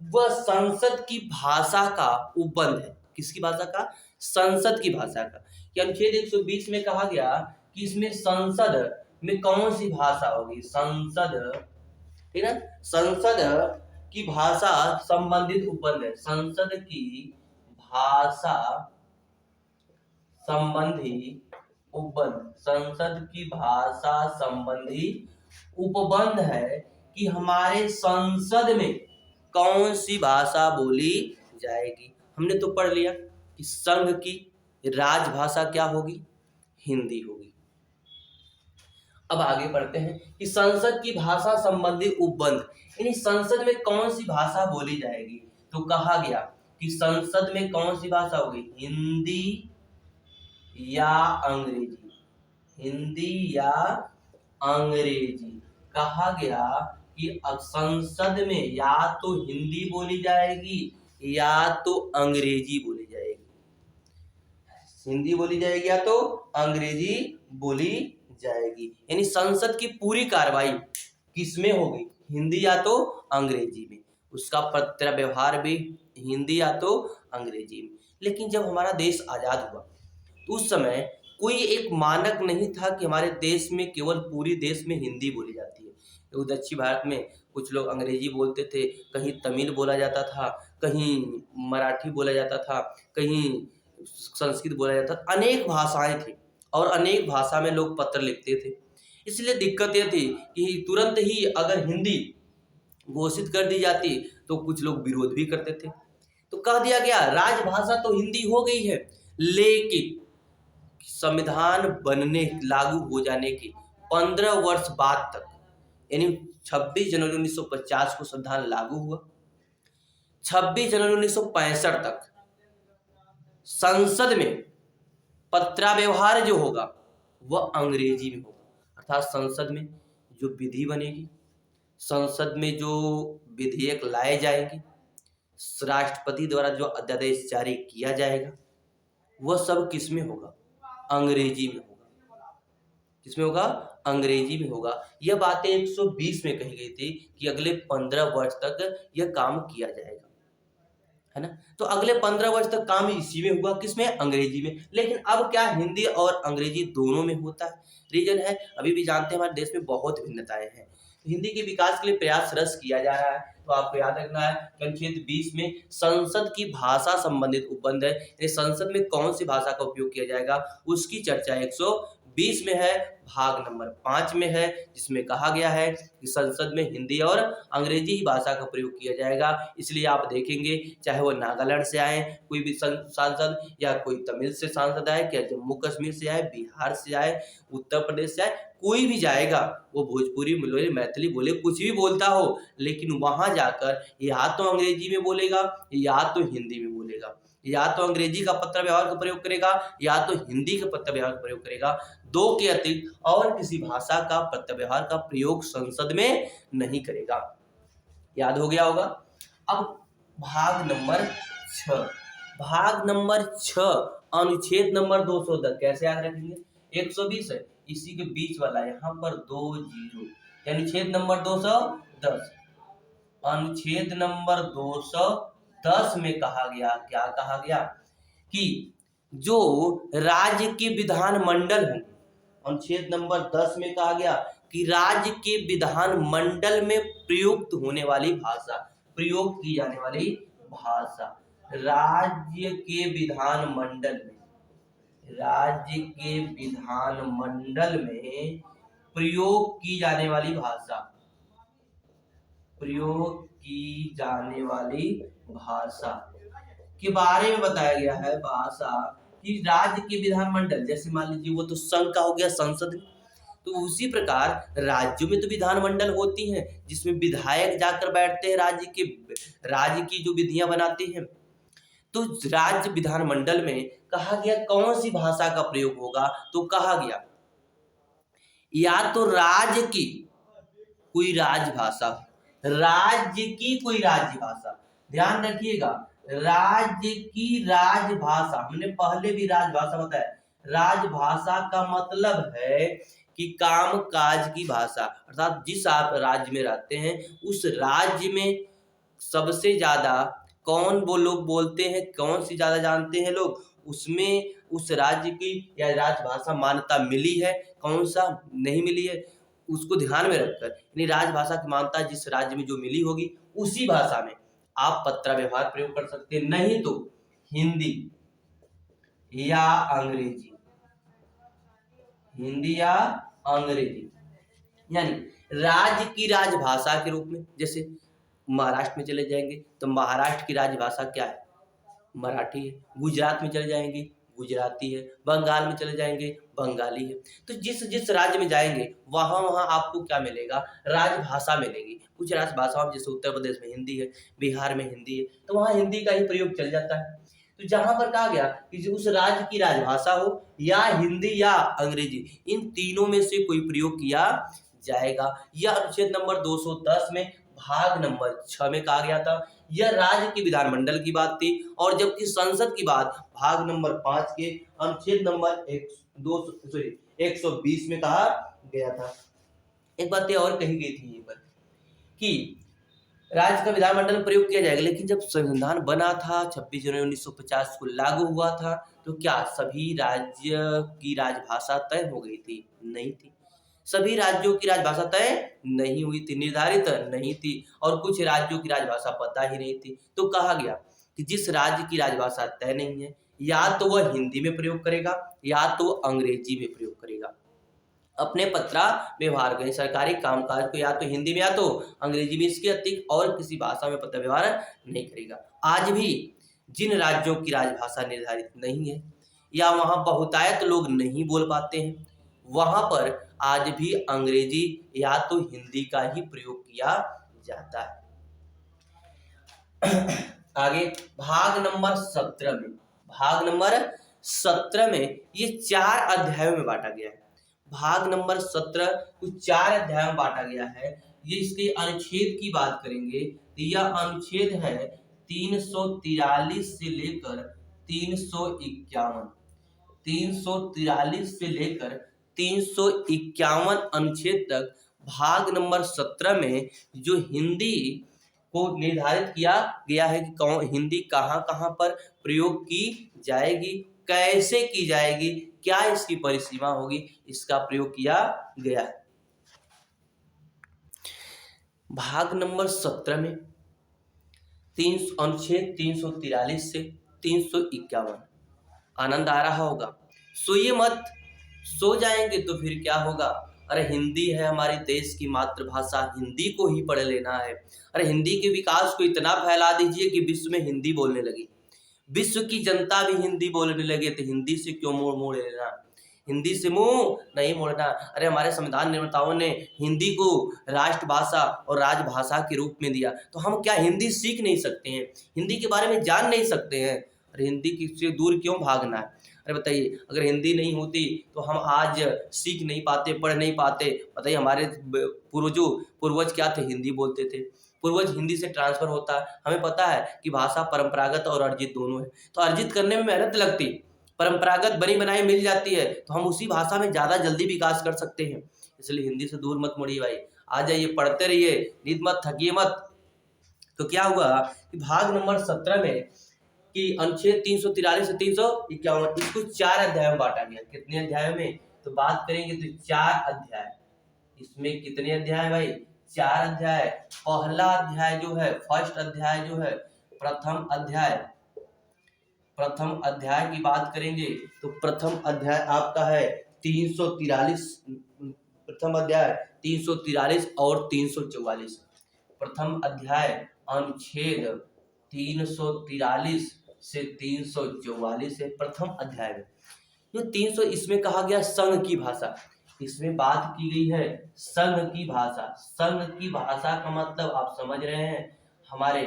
वह संसद की भाषा का उपबंध है। किसकी भाषा का? संसद की भाषा का। कि अनुच्छेद 120 में कहा गया कि इसमें संसद में कौन सी भाषा होगी? संसद, ठीक है, संसद की भाषा संबंधित उपबंध है। संसद की भाषा संबंधी उपबंध, संसद की भाषा संबंधी उपबंध है कि हमारे संसद में कौन सी भाषा बोली जाएगी। हमने तो पढ़ लिया कि संघ की राजभाषा क्या होगी? हिंदी होगी। अब आगे बढ़ते हैं कि संसद की भाषा संबंधी उपबंध, यानी संसद में कौन सी भाषा बोली जाएगी। तो कहा गया कि संसद में कौन सी भाषा होगी? हिंदी या अंग्रेजी, हिंदी या अंग्रेजी। कहा गया कि अब संसद में या तो हिंदी बोली जाएगी या तो अंग्रेजी बोली जाएगी। हिंदी बोली जाएगी या तो अंग्रेजी बोली जाएगी। यानी संसद की पूरी कार्रवाई किसमें होगी? हिंदी या तो अंग्रेजी में। उसका पत्र व्यवहार भी हिंदी या तो अंग्रेजी में। लेकिन जब हमारा देश आज़ाद हुआ तो उस समय कोई एक मानक नहीं था कि हमारे देश में केवल पूरी देश में हिंदी बोली जाती है। तो दक्षिण भारत में कुछ लोग अंग्रेजी बोलते थे, कहीं तमिल बोला जाता था, कहीं मराठी बोला जाता था, कहीं संस्कृत बोला जाता था, अनेक भाषाएं थी और अनेक भाषा में लोग पत्र लिखते थे। इसलिए दिक्कत ये थी कि तुरंत ही अगर हिंदी घोषित कर दी जाती तो कुछ लोग विरोध भी करते थे। तो कह दिया गया राजभाषा तो हिंदी हो गई है, लेकिन संविधान बनने लागू हो जाने के 15 वर्ष बाद तक, यानी 26 जनवरी 1950 को संविधान लागू हुआ, 26 जनवरी 1965 तक संसद में पत्राव्यवहार जो होगा वह अंग्रेजी में होगा। अर्थात संसद में जो विधि बनेगी, संसद में जो विधेयक लाए जाएंगे, राष्ट्रपति द्वारा जो अध्यादेश जारी किया जाएगा, वह सब किस में होगा? अंग्रेजी में होगा। किसमें होगा? अंग्रेजी में होगा। यह बातें 120 में कही गई थी कि अगले 15 वर्ष तक यह काम किया जाएगा, है ना। तो अगले 15 वर्ष तक काम इसी में हुआ, किसमें? अंग्रेजी में। लेकिन अब क्या हिंदी और अंग्रेजी दोनों में होता है? रीजन है, अभी भी जानते हैं हमारे देश में बहुत भिन्नताएं हैं। हिंदी के विकास के लिए प्रयासरत किया जा रहा है। तो आपको याद रखना है कि अनुच्छेद 20 में संसद की भाषा संबंधित उपबंध है, यानी संसद में कौन सी भाषा का उपयोग किया जाएगा उसकी चर्चा 120 में है, भाग नंबर 5 में है, जिसमें कहा गया है कि संसद में हिंदी और अंग्रेजी ही भाषा का प्रयोग किया जाएगा। इसलिए आप देखेंगे चाहे वो नागालैंड से आए कोई भी सांसद, या कोई तमिल से सांसद आए, क्या जम्मू कश्मीर से आए, बिहार से आए, उत्तर प्रदेश से आए, कोई भी जाएगा वो भोजपुरी, मलयाली, मैथिली बोले, कुछ भी बोलता हो, लेकिन वहां जाकर या तो अंग्रेजी में बोलेगा या तो हिंदी में बोलेगा, या तो अंग्रेजी का पत्र व्यवहार का प्रयोग करेगा या तो हिंदी का पत्र व्यवहार का प्रयोग करेगा। दो के अतिरिक्त और किसी भाषा का पत्र व्यवहार का प्रयोग संसद में नहीं करेगा। याद हो गया होगा। अब भाग नंबर 6, भाग नंबर 6 अनुच्छेद नंबर 210 कैसे याद रखेंगे? 120 है, इसी के बीच वाला यहाँ पर 2 जीरो, यानी अनुच्छेद नंबर 210। अनुच्छेद नंबर 210 में कहा गया, क्या कहा गया? कि जो राज्य के विधानमंडल होंगे, अनुच्छेद नंबर 10 में कहा गया कि राज्य के विधानमंडल में प्रयुक्त होने वाली भाषा, प्रयोग की जाने वाली भाषा, राज्य के विधानमंडल में, राज्य के विधानमंडल में प्रयोग की जाने वाली भाषा, प्रयोग की जाने वाली भाषा के बारे में बताया गया है। भाषा कि राज्य के विधानमंडल, जैसे मान लीजिए वो तो संघ का हो गया, संसद, तो उसी प्रकार राज्यों में तो विधानमंडल होती हैं जिसमें विधायक जाकर बैठते हैं, राज्य की जो विधियां बनाते हैं। तो राज्य विधानमंडल में कहा गया कौन सी भाषा का प्रयोग होगा? तो कहा गया या तो राज्य की कोई राजभाषा, राज्य की कोई राज्यभाषा, ध्यान रखिएगा, राज्य की राजभाषा, हमने पहले भी राजभाषा बताया। राजभाषा का मतलब है कि काम काज की भाषा, अर्थात जिस आप राज्य में रहते हैं उस राज्य में सबसे ज्यादा कौन वो लोग बोलते हैं, कौन सी ज्यादा जानते हैं लोग, उसमें उस राज्य की या राजभाषा मान्यता मिली है, कौन सा नहीं मिली है, उसको ध्यान में रखकर, यानी राजभाषा की मान्यता जिस राज्य में जो मिली होगी उसी भाषा में आप पत्र व्यवहार प्रयोग कर सकते हैं, नहीं तो हिंदी या अंग्रेजी, हिंदी या अंग्रेजी, यानी राज्य की राजभाषा के रूप में। जैसे महाराष्ट्र में चले जाएंगे तो महाराष्ट्र की राजभाषा क्या है? मराठी है। गुजरात में चले जाएंगे गुजराती है। बंगाल में चले जाएंगे बंगाली है। तो जिस जिस राज्य में जाएंगे वहां वहां आपको क्या मिलेगा? राजभाषा मिलेगी। कुछ राजभाषाओं में जैसे उत्तर प्रदेश में हिंदी है, बिहार में हिंदी है, तो वहां हिंदी का ही प्रयोग चल जाता है। तो जहां पर कहा गया कि उस राज्य की राजभाषा हो या हिंदी या अंग्रेजी, इन तीनों में से कोई प्रयोग किया जाएगा। यह अनुच्छेद नंबर 210 में भाग नंबर 6 में कहा गया था। यह राज्य के विधानमंडल की बात थी, और जबकि संसद की बात भाग नंबर 5 के अनुच्छेद नंबर 120 में कहा गया था। एक बात ये और कही गई थी यहीं पर कि राज्य का विधानमंडल में प्रयोग किया जाएगा, लेकिन जब संविधान बना था 26 जनवरी 1950 को लागू हुआ था, तो क्या सभी राज्य की राजभाषा तय हो गई थी? नहीं थी। सभी राज्यों की राजभाषा तय नहीं हुई थी, निर्धारित नहीं थी, और कुछ राज्यों की राजभाषा पता ही नहीं थी। तो कहा गया कि जिस राज्य की राजभाषा तय नहीं है, या तो वह हिंदी में प्रयोग करेगा या तो अंग्रेजी में प्रयोग करेगा। अपने पत्रा व्यवहार करें, सरकारी कामकाज को या तो हिंदी में या तो अंग्रेजी में, इसके अतिरिक्त और किसी भाषा में पत्र व्यवहार नहीं करेगा। आज भी जिन राज्यों की राजभाषा निर्धारित नहीं है या वहाँ बहुतायत लोग नहीं बोल पाते हैं, वहाँ पर आज भी अंग्रेजी या तो हिंदी का ही प्रयोग किया जाता है। आगे भाग नंबर 17 में ये 4 अध्यायों में बांटा गया है। भाग नंबर 17 कुछ 4 अध्यायों में बांटा गया है। ये इसके अनुच्छेद की बात करेंगे तो यह अनुच्छेद है 343 से लेकर 351। 343 से लेकर 351 अनुच्छेद तक भाग नंबर 17 में जो हिंदी को निर्धारित किया गया है कि हिंदी कहाँ कहाँ पर प्रयोग की जाएगी, कैसे की जाएगी, क्या इसकी परिसीमा होगी, इसका प्रयोग किया गया है। भाग नंबर 17 में अनुच्छेद 343 से 351। आनंद आ रहा होगा? सोइए मत, सो जाएंगे तो फिर क्या होगा? अरे हिंदी है हमारे देश की मातृभाषा, हिंदी को ही पढ़ लेना है। अरे हिंदी के विकास को इतना फैला दीजिए कि विश्व में हिंदी बोलने लगी, विश्व की जनता भी हिंदी बोलने लगे, तो हिंदी से क्यों मुंह मोड़ लेना? हिंदी से मुंह नहीं मोड़ना। अरे हमारे संविधान निर्माताओं ने हिंदी को राष्ट्रभाषा और राजभाषा के रूप में दिया, तो हम क्या हिंदी सीख नहीं सकते हैं? हिंदी के बारे में जान नहीं सकते हैं? अरे हिंदी से दूर क्यों भागना है? अरे बताइए, अगर हिंदी नहीं होती तो हम आज सीख नहीं पाते, पढ़ नहीं पाते। बताइए हमारे पूर्वज क्या थे? हिंदी बोलते थे। पूर्वज हिंदी से ट्रांसफर होता है। हमें पता है कि भाषा परंपरागत और अर्जित दोनों है, तो अर्जित करने में मेहनत लगती, परंपरागत बनी बनाई मिल जाती है, तो हम उसी भाषा में ज़्यादा जल्दी विकास कर सकते हैं। इसलिए हिंदी से दूर मत मुड़िए भाई, आ जाइए, पढ़ते रहिए, नींद मत, थकिए मत। तो क्या हुआ कि भाग नंबर 17 में कि अनुच्छेद 343 से 351 इसको 4 अध्याय में बांटा गया। कितने अध्याय में? तो बात करेंगे तो 4 अध्याय। इसमें कितने अध्याय भाई? 4 अध्याय। पहला अध्याय जो है, फर्स्ट अध्याय जो है, प्रथम अध्याय की बात करेंगे तो प्रथम अध्याय आपका है 343। प्रथम अध्याय 343 और 344। प्रथम अध्याय अनुच्छेद 343 से 344 है प्रथम अध्याय में। जो 300 इसमें कहा गया संघ की भाषा, इसमें बात की गई है संघ की भाषा। संघ की भाषा का मतलब आप समझ रहे हैं, हमारे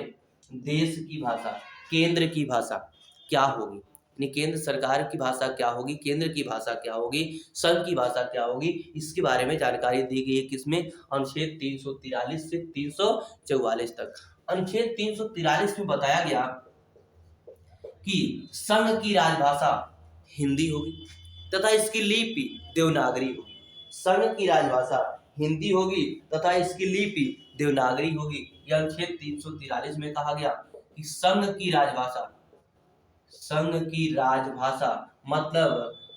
देश की भाषा, केंद्र की भाषा क्या होगी, यानी केंद्र सरकार की भाषा क्या होगी, केंद्र की भाषा क्या होगी, संघ की भाषा क्या होगी, इसके बारे में जानकारी दी गई है। किसमें? अनुच्छेद 343 से 344 तक। अनुच्छेद 343 में बताया गया कि संघ की राजभाषा हिंदी होगी तथा इसकी लिपि देवनागरी होगी। संघ की राजभाषा हिंदी होगी तथा इसकी लिपि देवनागरी होगी। यह अनुच्छेद 343 में कहा गया कि संघ की राजभाषा मतलब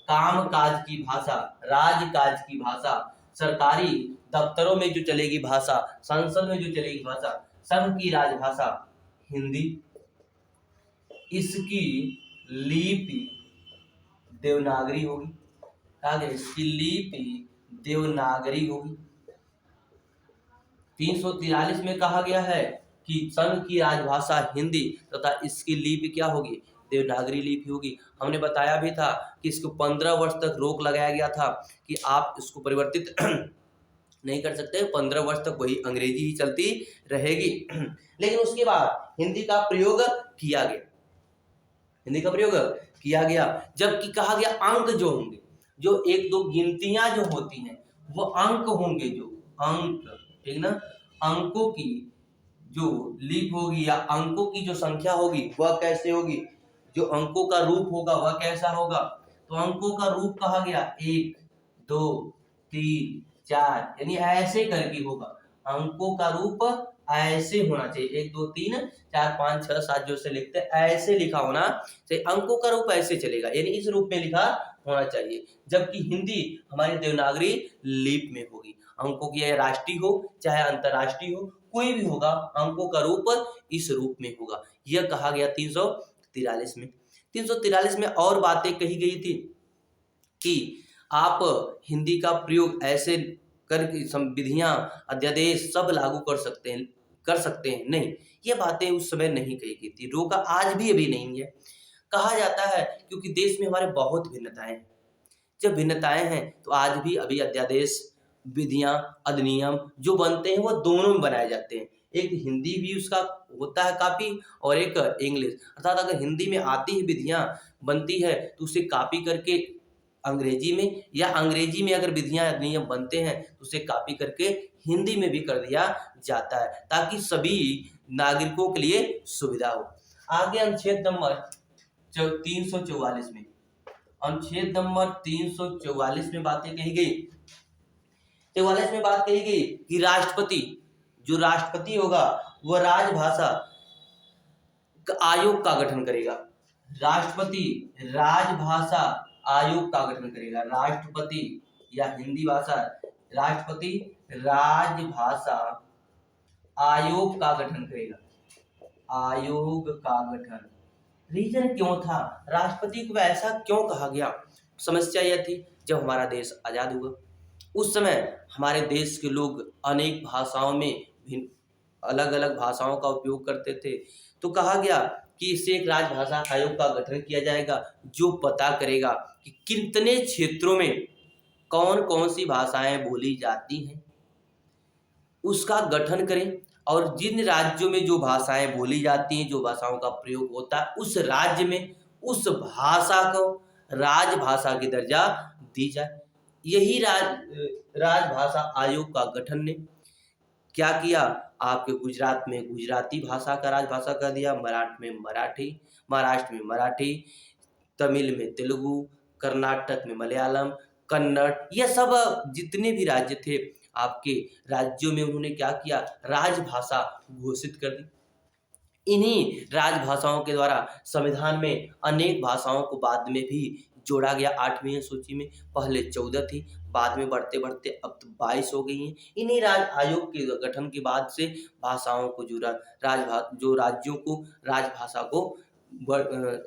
कामकाज की भाषा, राजकाज की भाषा, सरकारी दफ्तरों में जो चलेगी भाषा, संसद में जो चलेगी भाषा, संघ की राजभाषा हिंदी, इसकी लिपि देवनागरी होगी। आगे इसकी लिपि देवनागरी होगी। 343 में कहा गया है कि संघ की राजभाषा हिंदी तथा इसकी लिपि क्या होगी? देवनागरी लिपि होगी। हमने बताया भी था कि इसको 15 वर्ष तक रोक लगाया गया था कि आप इसको परिवर्तित नहीं कर सकते, 15 वर्ष तक वही अंग्रेजी ही चलती रहेगी। लेकिन उसके बाद हिंदी का प्रयोग किया गया, हिंदी का प्रयोग किया गया, जबकि कहा गया अंक जो होंगे, जो 1-2 गिनतियां जो होती हैं वो अंक होंगे, जो अंक, ठीक ना, अंकों की जो लिपि होगी या अंकों की जो संख्या होगी वह कैसे होगी, जो अंकों का रूप होगा वह कैसा होगा? तो अंकों का रूप कहा गया 1, 2, 3, 4, यानी ऐसे करके होगा। अंकों का रूप ऐसे होना चाहिए, 1 2 3 4 5 6 7 जो से लिखते हैं ऐसे लिखा होना चाहिए, अंकों का रूप ऐसे चलेगा, यानी इस रूप में लिखा होना चाहिए। जबकि हिंदी हमारी देवनागरी लिपि में होगी। अंकों की राष्ट्रीय हो चाहे अंतर्राष्ट्रीय हो, कोई भी होगा, अंकों का रूप इस रूप में होगा। यह कहा गया 343 में। 343 में और बातें कही गई थी कि आप हिंदी का प्रयोग ऐसे करके विधियां, अध्यादेश सब लागू कर सकते हैं। नहीं, ये बातें उस समय नहीं कही गई थी, रोका आज भी अभी नहीं है। कहा जाता है क्योंकि देश में हमारे बहुत भिन्नताएं हैं। जब भिन्नताएं हैं तो आज भी अभी अध्यादेश, विधियां, अधिनियम जो बनते हैं वो दोनों में बनाए जाते हैं। एक हिंदी भी उसका होता है कॉपी और एक इंग्लिश, अर्थात अगर हिंदी में आती है विधियां बनती है तो उसे कॉपी करके अंग्रेजी में, या अंग्रेजी में अगर विधियां अधिनियम बनते हैं तो उसे कॉपी करके हिंदी में भी कर दिया जाता है, ताकि सभी नागरिकों के लिए सुविधा हो। आगे अनुच्छेद नंबर 344 में, अनुच्छेद नंबर 344 में बातें कही गई। 44 में बात कही गई कि राष्ट्रपति, जो राष्ट्रपति होगा वह राजभाषा आयोग का गठन करेगा। राष्ट्रपति राजभाषा आयोग का गठन करेगा। राष्ट्रपति या हिंदी भाषा राष्ट्रपति राजभाषा आयोग का गठन करेगा। आयोग का गठन, रीजन क्यों था, राष्ट्रपति को ऐसा क्यों कहा गया? समस्या यह थी जब हमारा देश आजाद हुआ उस समय हमारे देश के लोग अनेक भाषाओं में अलग अलग भाषाओं का उपयोग करते थे, तो कहा गया कि इससे एक राजभाषा आयोग का गठन किया जाएगा जो पता करेगा कि कितने क्षेत्रों में कौन कौन सी भाषाएं बोली जाती हैं, उसका गठन करें। और जिन राज्यों में जो भाषाएं बोली जाती हैं, जो भाषाओं का प्रयोग होता है, उस राज्य में उस भाषा को राजभाषा की दर्जा दी जाए। यही राजभाषा आयोग का गठन ने क्या किया, आपके गुजरात में गुजराती भाषा का राजभाषा कर दिया, मराठ में मराठी, महाराष्ट्र में मराठी, तमिल में तेलुगु, कर्नाटक में मलयालम, कन्नड़, ये सब जितने भी राज्य थे आपके राज्यों में उन्होंने क्या किया, राजभाषा घोषित कर दी। इन्हीं राजभाषाओं के द्वारा संविधान में अनेक भाषाओं को बाद में भी जोड़ा गया। 8वीं सूची में पहले 14 थी, बाद में बढ़ते बढ़ते अब तो 22 हो गई हैं। इन्हीं आयोग के गठन के बाद से भाषाओं को जो राज्यों को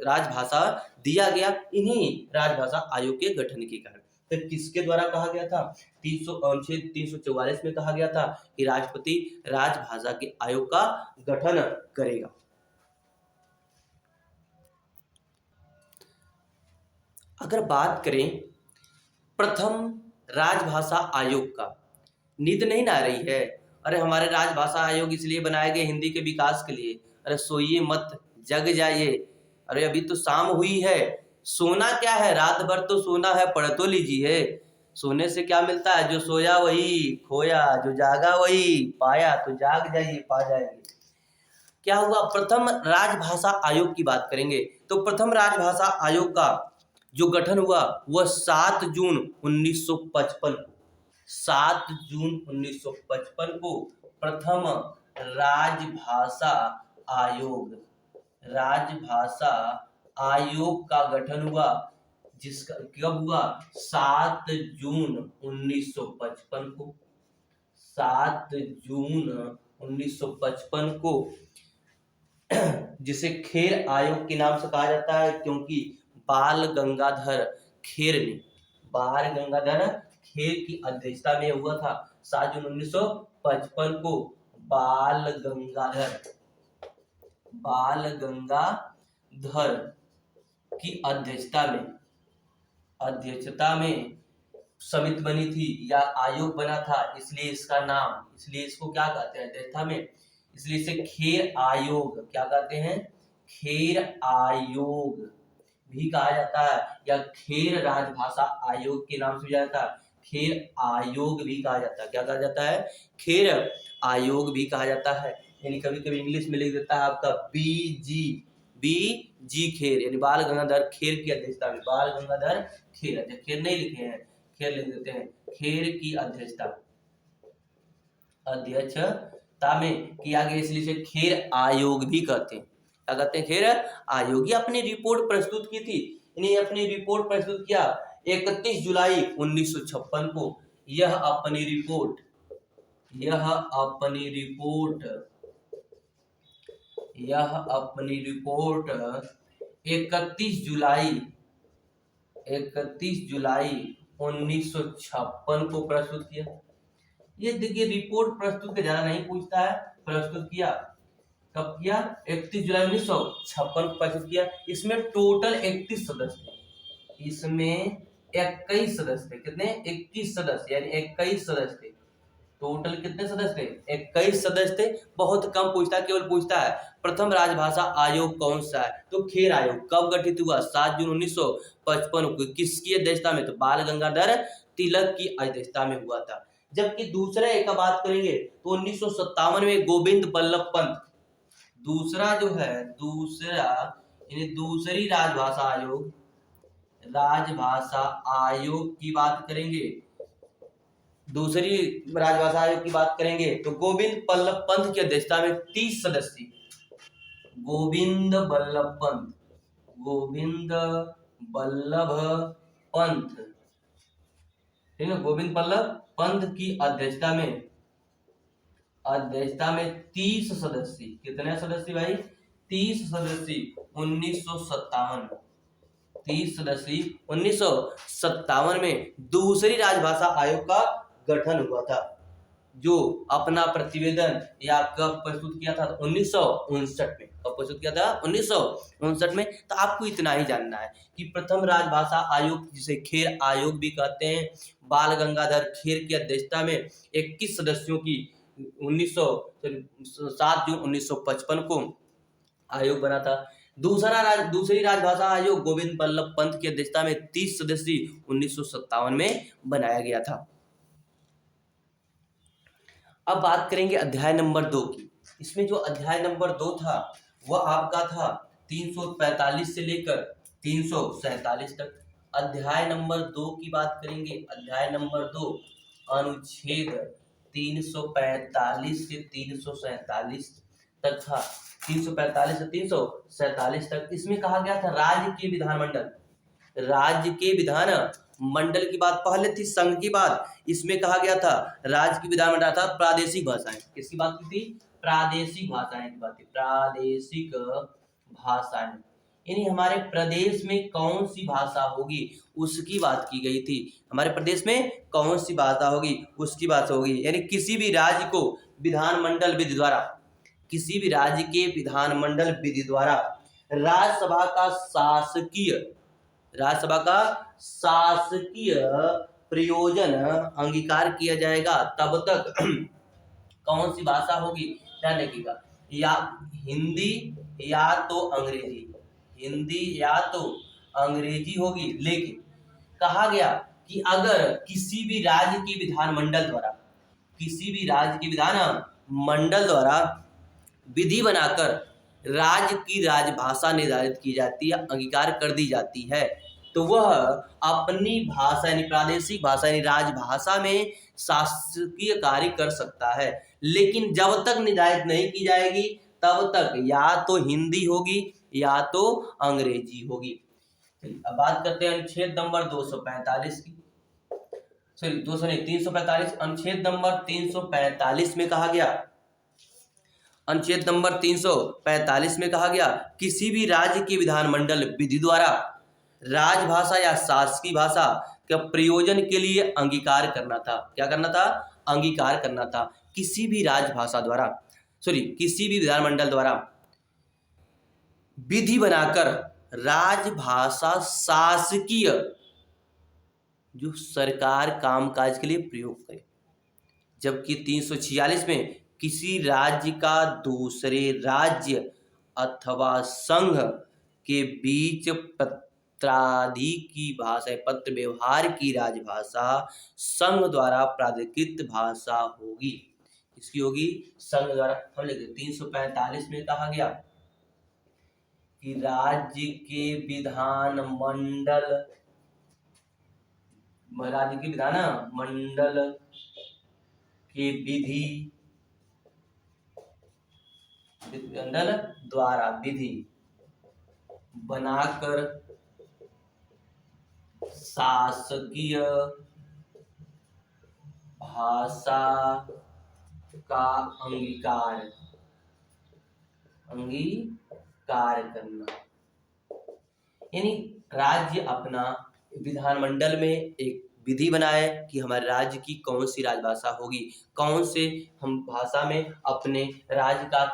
राजभाषा दिया गया, इन्हीं राजभाषा आयोग के गठन के कारण। तो किसके द्वारा कहा गया था, अनुच्छेद 344 में कहा गया था कि राष्ट्रपति राजभाषा के आयोग का गठन करेगा। अगर बात करें प्रथम राजभाषा आयोग का, नींद नहीं ना आ रही है? अरे हमारे राजभाषा आयोग इसलिए बनाए गए हिंदी के विकास के लिए। अरे सोइए मत, जग जाइए। अरे अभी तो शाम हुई है, सोना क्या है, रात भर तो सोना है, पढ़ तो लीजिए। सोने से क्या मिलता है, जो सोया वही खोया, जो जागा वही पाया, तो जाग जाइए पा जाएंगे। क्या हुआ, प्रथम राजभाषा आयोग की बात करेंगे तो प्रथम राजभाषा आयोग का जो गठन हुआ वह 7 जून 1955 को, 7 जून 1955 को प्रथम राजभाषा आयोग का गठन हुआ। जिसका कब हुआ, 7 जून 1955 को, 7 जून 1955 को, जिसे खेर आयोग के नाम से कहा जाता है, क्योंकि बाल गंगाधर खेर की अध्यक्षता में हुआ था। 7 जून 1955 को बाल गंगाधर की अध्यक्षता में समिति बनी थी या आयोग बना था, इसलिए इसको क्या कहते हैं, अध्यक्षता में, इसलिए इसे खेर आयोग क्या कहते हैं, खेर आयोग भी कहा जाता है, या खेर राजभाषा आयोग के नाम से भी जाता है, खेर आयोग भी कहा जाता है। क्या कहा जाता है, खेर आयोग भी कहा जाता है। यानी कभी कभी इंग्लिश में लिख देता है आपका BG खेर, यानी बाल गंगाधर खेर की अध्यक्षता में, बाल गंगाधर खेर, खेर नहीं लिखे हैं, खेर लिख देते हैं, खेर की अध्यक्षता अध्यक्षता में किया गया, इसलिए इसे खेर आयोग भी कहते हैं। क्या कहते हैं? खेर आयोग। ये अपनी रिपोर्ट प्रस्तुत की थी, इन्हें अपनी रिपोर्ट प्रस्तुत किया 31 जुलाई 1956 को। यह अपनी रिपोर्ट 31 जुलाई 1956 को प्रस्तुत किया। ये देखिए, रिपोर्ट प्रस्तुत के ज्यादा नहीं पूछता है, प्रस्तुत किया कब किया? 31 जुलाई 1956 को प्रस्तुत किया। इसमें टोटल 31 सदस्य थे, इसमें 21 सदस्य थे। कितने? 21 सदस्य, यानी 21 सदस्य थे। टोटल कितने सदस्य थे? 21 सदस्य थे। बहुत कम पूछता है, केवल पूछता है प्रथम राजभाषा आयोग कौन सा है, तो खेर आयोग कब गठित हुआ? 7 जून 1955 को। किसकी अध्यक्षता में? तो बाल गंगाधर तिलक की अध्यक्षता में हुआ था। जबकि दूसरा एक का बात करेंगे तो 1957 में गोविंद बल्लभ पंत, दूसरा जो है, दूसरी राजभाषा आयोग की बात करेंगे, दूसरी राजभाषा आयोग की बात करेंगे तो गोविंद बल्लभ पंत की अध्यक्षता में 30 सदस्य, गोविंद बल्लभ पंत, ठीक है, गोविंद बल्लभ पंत की अध्यक्षता में 30 सदस्य। कितने सदस्य भाई? 30 सदस्य 1957, 30 सदस्य 1957 में दूसरी राजभाषा आयोग का गठन हुआ था, जो अपना प्रतिवेदन या कब प्रस्तुत किया था? 1959 में। कब प्रस्तुत किया था? 1959 में। तो आपको इतना ही जानना है कि प्रथम राजभाषा आयोग, जिसे खेर आयोग भी कहते हैं, बाल गंगाधर खेर की अध्यक्षता में 21 सदस्यों की 7 जून 1955 को आयोग बना था। दूसरी राजभाषा आयोग गोविंद बल्लभ पंत की अध्यक्षता में 30 सदस्य 1957 में बनाया गया था। अब बात करेंगे अध्याय नंबर 2 की। इसमें जो अध्याय नंबर 2 था वह आपका था 345 से लेकर 347 तक। अध्याय नंबर 2 की बात करेंगे, अध्याय नंबर 2 अनुच्छेद 345 से 347 तक था। 345 से 347 तक। इसमें कहा गया था राज्य के विधानमंडल की बात पहले थी, संघ की बात। इसमें कहा गया था राज्य की विधानमंडल अर्थात प्रादेशिक भाषाएं। किसकी बात की थी? प्रादेशिक भाषाएं की बात थी, प्रादेशिक भाषाएं, यानी हमारे प्रदेश में कौन सी भाषा होगी उसकी बात की गई थी। हमारे प्रदेश में कौन सी भाषा होगी उसकी बात होगी, यानी किसी भी राज्य को विधानमंडल विधि द्वारा, किसी भी राज्य के विधानमंडल विधि द्वारा राज्यसभा का शासकीय प्रयोजन अंगीकार किया जाएगा, तब तक कौन सी भाषा होगी? ध्यान रखिएगा, या हिंदी या तो अंग्रेजी होगी। लेकिन कहा गया कि अगर किसी भी राज्य के विधानमंडल द्वारा विधि बनाकर राज्य की राजभाषा निर्धारित की जाती है, अंगीकार कर दी जाती है, तो वह अपनी भाषा यानी प्रादेशिक भाषा यानी राजभाषा में शासकीय कार्य कर सकता है। लेकिन जब तक निर्धारित नहीं की जाएगी तब तक या तो हिंदी होगी या तो अंग्रेजी होगी। अब बात करते हैं अनुच्छेद नंबर 245 की, 345। अनुच्छेद नंबर 345 में कहा गया, अनुच्छेद नंबर 345 में कहा गया किसी भी राज्य के विधानमंडल विधि द्वारा राजभाषा या शासकीय भाषा के प्रयोजन के लिए अंगीकार करना था। क्या करना था? अंगीकार करना था। किसी भी विधानमंडल द्वारा विधि बनाकर राजभाषा शासकीय, जो सरकार कामकाज के लिए प्रयोग करे। जबकि 346 में किसी राज्य का दूसरे राज्य अथवा संघ के बीच पत्रादि की भाषा, पत्र व्यवहार की राजभाषा संघ द्वारा प्राधिकृत भाषा होगी। किसकी होगी? संघ द्वारा। हम लिखते 345 में कहा गया कि राज्य के विधानमंडल के विधि विधिमंडल द्वारा विधि बनाकर शासकीय भाषा का अंगीकार करना। यानी राज्य अपना विधानमंडल में एक विधि बनाए कि हमारे राज्य की कौन सी राजभाषा होगी, कौन से हम भाषा में अपने राज्य का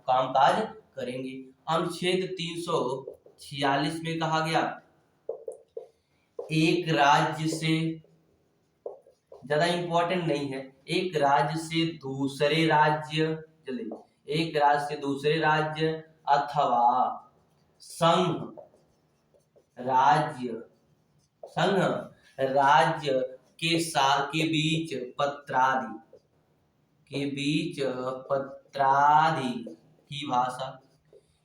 कामकाज करेंगे। अनुच्छेद 346 में कहा गया एक राज्य से, ज्यादा इंपॉर्टेंट नहीं है, एक राज्य से दूसरे राज्य, चलिए एक राज्य से दूसरे राज्य अथवा संघ राज्य के बीच पत्रादि की भाषा।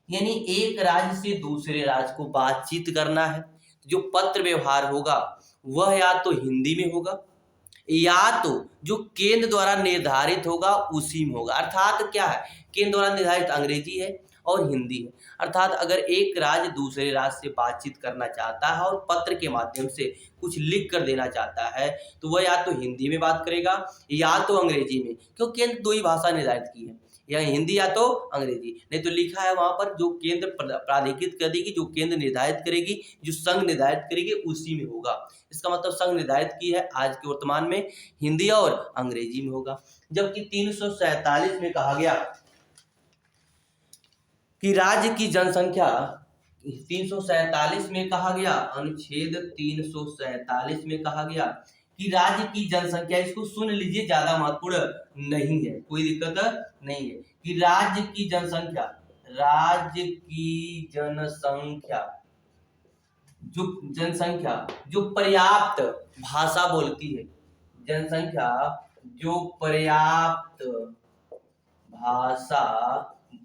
यानी एक राज्य से दूसरे राज्य को बातचीत करना है, जो पत्र व्यवहार होगा वह या तो हिंदी में होगा या तो जो केंद्र द्वारा निर्धारित होगा उसी में होगा। अर्थात क्या है, केंद्र द्वारा निर्धारित अंग्रेजी है और हिंदी है। अर्थात अगर एक राज्य दूसरे राज्य से बातचीत करना चाहता है और पत्र के माध्यम से कुछ लिख कर देना चाहता है तो वह या तो हिंदी में बात करेगा या तो अंग्रेजी में, क्योंकि केंद्र दो ही भाषा निर्धारित की है, या हिंदी या तो अंग्रेजी। नहीं तो लिखा है वहां पर जो केंद्र प्राधिकृत कर देगी, जो केंद्र निर्धारित करेगी, जो संघ निर्धारित करेगी उसी में होगा। इसका मतलब संघ निर्धारित की है आज के वर्तमान में हिंदी और अंग्रेजी में होगा। जबकि 347 में कहा गया कि राज्य की जनसंख्या, 347 में कहा गया, अनुच्छेद 347 में कहा गया कि राज्य की जनसंख्या, इसको सुन लीजिए, ज्यादा महत्वपूर्ण नहीं है, कोई दिक्कत नहीं है, कि राज्य की जनसंख्या जो पर्याप्त भाषा बोलती है, जनसंख्या जो पर्याप्त भाषा